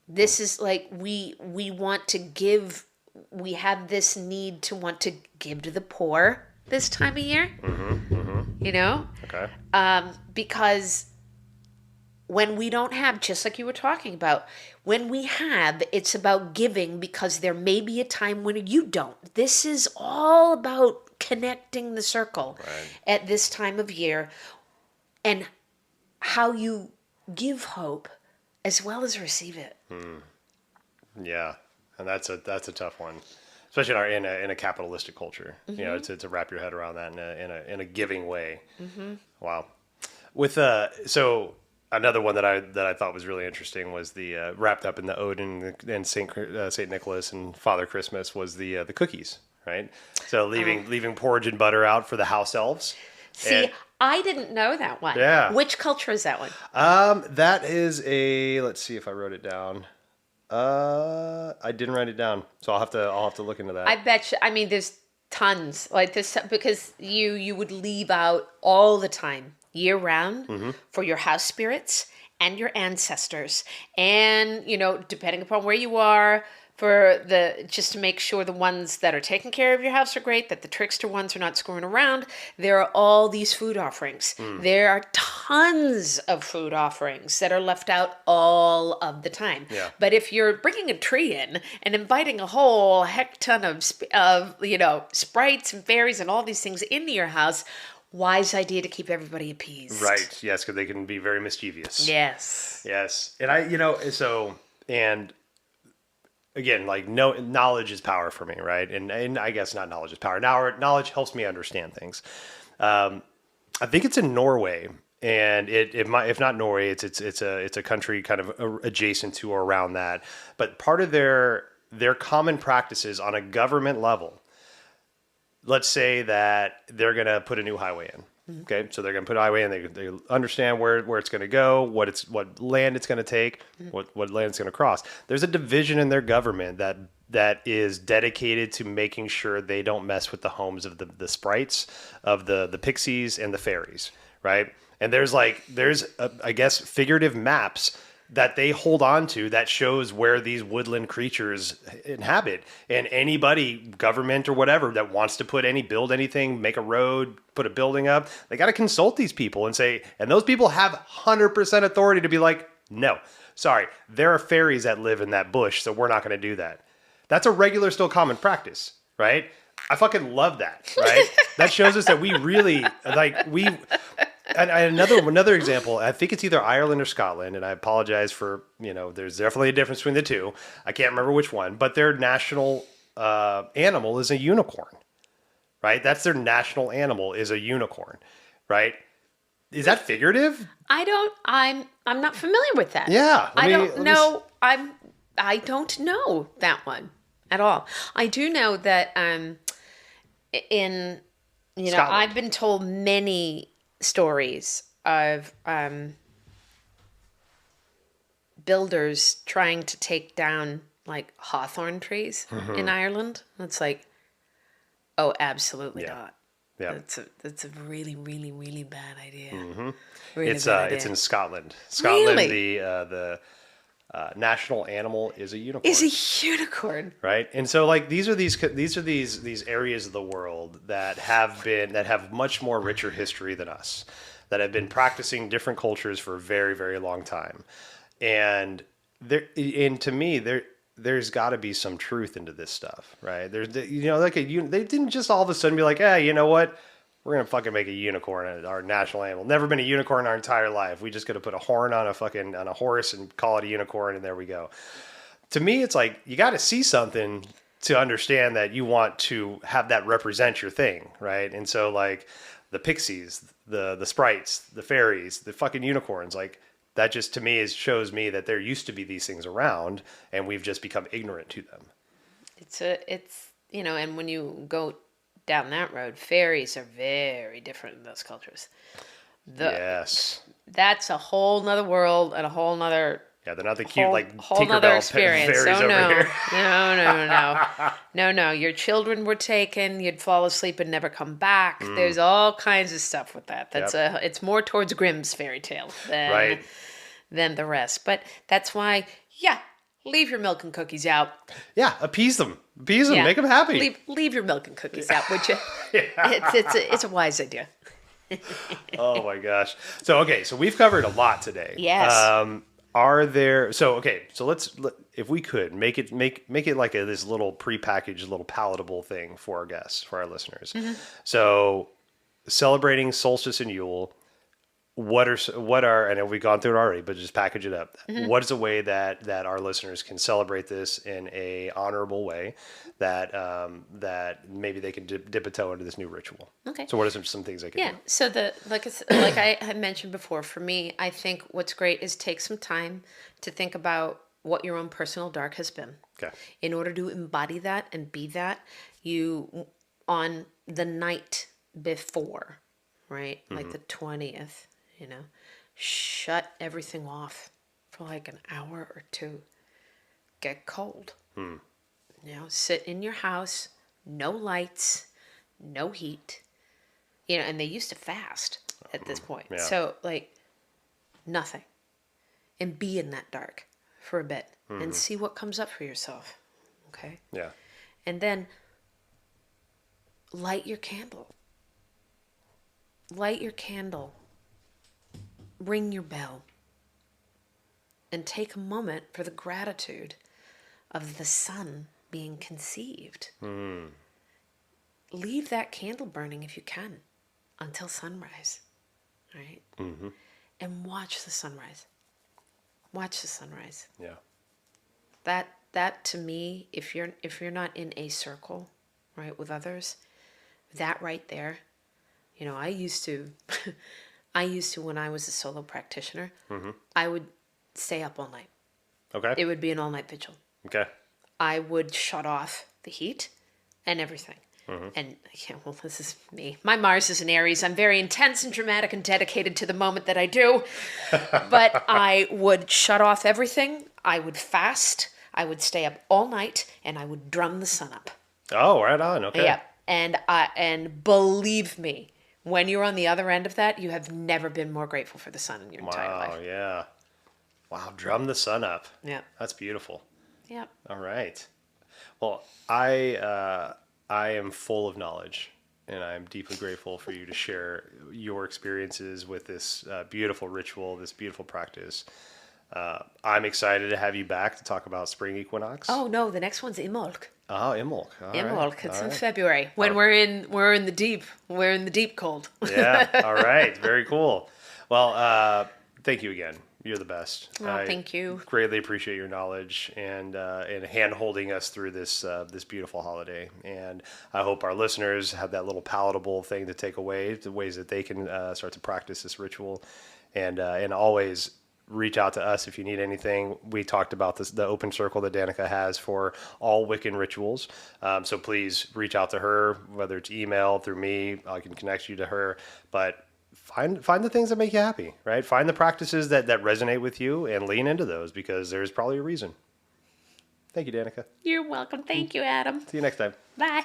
This is like, we want to give, we have this need to want to give to the poor this time of year. Okay. Because when we don't have, just like you were talking about, when we have, it's about giving because there may be a time when you don't. This is all about connecting the circle at this time of year and how you give hope as well as receive it. Yeah, and that's a tough one, especially in a capitalistic culture. To wrap your head around that in a giving way. Wow. With so another one that I thought was really interesting was the wrapped up in the Odin and Saint Nicholas and Father Christmas was the cookies, right? So leaving porridge and butter out for the house elves. See, I didn't know that one. Yeah. Which culture is that one? That is let's see if I wrote it down. I didn't write it down, so I'll have to look into that. I bet you. I mean, there's tons like this because you would leave out all the time, year round, for your house spirits and your ancestors, and depending upon where you are, for just to make sure the ones that are taking care of your house are great, that the trickster ones are not screwing around. There are all these food offerings. There are tons of food offerings that are left out all of the time. Yeah. But if you're bringing a tree in and inviting a whole heck ton of sprites and fairies and all these things into your house, wise idea to keep everybody appeased. Right. Yes, because they can be very mischievous. Yes. Yes, and again, like no knowledge is power for me, right? And I guess not knowledge is power. Now knowledge helps me understand things. I think it's in Norway, and it might, if not Norway, it's a country kind of adjacent to or around that. But part of their common practices on a government level, let's say that they're going to put a new highway in. Okay, so they're going to put a highway in. They understand where it's going to go, what land it's going to take, what land it's going to cross. There's a division in their government that is dedicated to making sure they don't mess with the homes of the sprites, of the pixies and the fairies, right? And there's I guess figurative maps that they hold on to that shows where these woodland creatures inhabit. And anybody, government or whatever, that wants to build anything, make a road, put a building up, they got to consult these people and say, and those people have 100% authority to be like, no, sorry, there are fairies that live in that bush, so we're not going to do that. That's a regular, still common practice, right? I fucking love that, right? That shows us that we really, and another example, I think it's either Ireland or Scotland, and I apologize for, there's definitely a difference between the two. I can't remember which one, but their national animal is a unicorn, right? That's their national animal, is a unicorn, right? Is that figurative? I'm not familiar with that. Yeah. I don't know that one at all. I do know that in Scotland. I've been told many stories of builders trying to take down like hawthorn trees in Ireland. It's like, oh, absolutely not. Yeah, that's a really, really, really bad idea. Really it's bad idea. It's in Scotland. Scotland, Really? the national animal is a unicorn. Is a unicorn, right? And so, like, these are these areas of the world that have much more richer history than us, that have been practicing different cultures for a very, very long time, and to me, there's got to be some truth into this stuff, right? There's, they didn't just all of a sudden be like, hey, you know what? We're going to fucking make a unicorn our national animal. Never been a unicorn our entire life. We just got to put a horn on a horse and call it a unicorn, and there we go. To me, it's like, you got to see something to understand that you want to have that represent your thing, right? And so, like, the pixies, the sprites, the fairies, the fucking unicorns, like, that just, to me, shows me that there used to be these things around, and we've just become ignorant to them. And when you go down that road, fairies are very different in those cultures. Yes. That's a whole nother world and a whole nother... Yeah, they're not the cute, whole Tinkerbell experience. fairies over here. No. Your children were taken. You'd fall asleep and never come back. There's all kinds of stuff with that. It's more towards Grimm's fairy tale than the rest. But that's why, leave your milk and cookies out. Yeah, appease them. Yeah. Make them happy. Leave your milk and cookies out, would you? It's a wise idea. Oh my gosh. So we've covered a lot today. Yes. So if we could make it like this little prepackaged, little palatable thing for our guests, for our listeners. So, celebrating solstice and Yule, what are, I know we've gone through it already, but just package it up. What is a way that our listeners can celebrate this in a honorable way, that maybe they can dip a toe into this new ritual? Okay. So what are some things they can do? Yeah. So like I had mentioned before, for me, I think what's great is take some time to think about what your own personal dark has been. Okay. In order to embody that and be that, you, on the night before, right? Like the 20th, shut everything off for like an hour or two. Get cold. Sit in your house, no lights, no heat. And they used to fast at this point. Yeah. So, like, nothing. And be in that dark for a bit and see what comes up for yourself. Okay? Yeah. And then light your candle. Light your candle. Ring your bell. And take a moment for the gratitude of the sun being conceived. Leave that candle burning if you can until sunrise, right? And watch the sunrise. Watch the sunrise. Yeah. that to me, if you're not in a circle, right, with others, that right there, I used to when I was a solo practitioner, I would stay up all night. Okay. It would be an all night vigil. Okay. I would shut off the heat and everything. And this is me. My Mars is in Aries. I'm very intense and dramatic and dedicated to the moment that I do. But I would shut off everything. I would fast. I would stay up all night, and I would drum the sun up. Oh, right on. Okay. Yeah, and believe me, when you're on the other end of that, you have never been more grateful for the sun in your entire life. Wow. Yeah. Wow. Drum the sun up. Yeah. That's beautiful. Yeah. All right. Well, I am full of knowledge, and I'm deeply grateful for you to share your experiences with this beautiful ritual, this beautiful practice. I'm excited to have you back to talk about spring equinox. Oh no, the next one's Imbolc. Oh, Imbolc. Imbolc. It's in February when we're in the deep. We're in the deep cold. Yeah. All right. Very cool. Well, thank you again. You're the best. Oh, thank you. Greatly appreciate your knowledge and hand holding us through this beautiful holiday. And I hope our listeners have that little palatable thing to take away, the ways that they can start to practice this ritual, and always reach out to us if you need anything. We talked about the open circle that Danica has for all Wiccan rituals. So please reach out to her, whether it's email, through me. I can connect you to her, but find the things that make you happy, right? Find the practices that resonate with you and lean into those, because there's probably a reason. Thank you, Danica. You're welcome. Thank you, Adam. See you next time. Bye.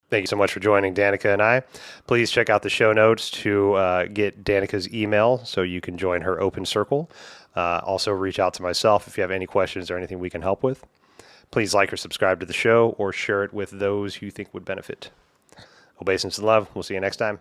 Thank you so much for joining Danica and I. Please check out the show notes to get Danica's email so you can join her open circle. Also, reach out to myself if you have any questions or anything we can help with. Please like or subscribe to the show or share it with those you think would benefit. Obeisance and love. We'll see you next time.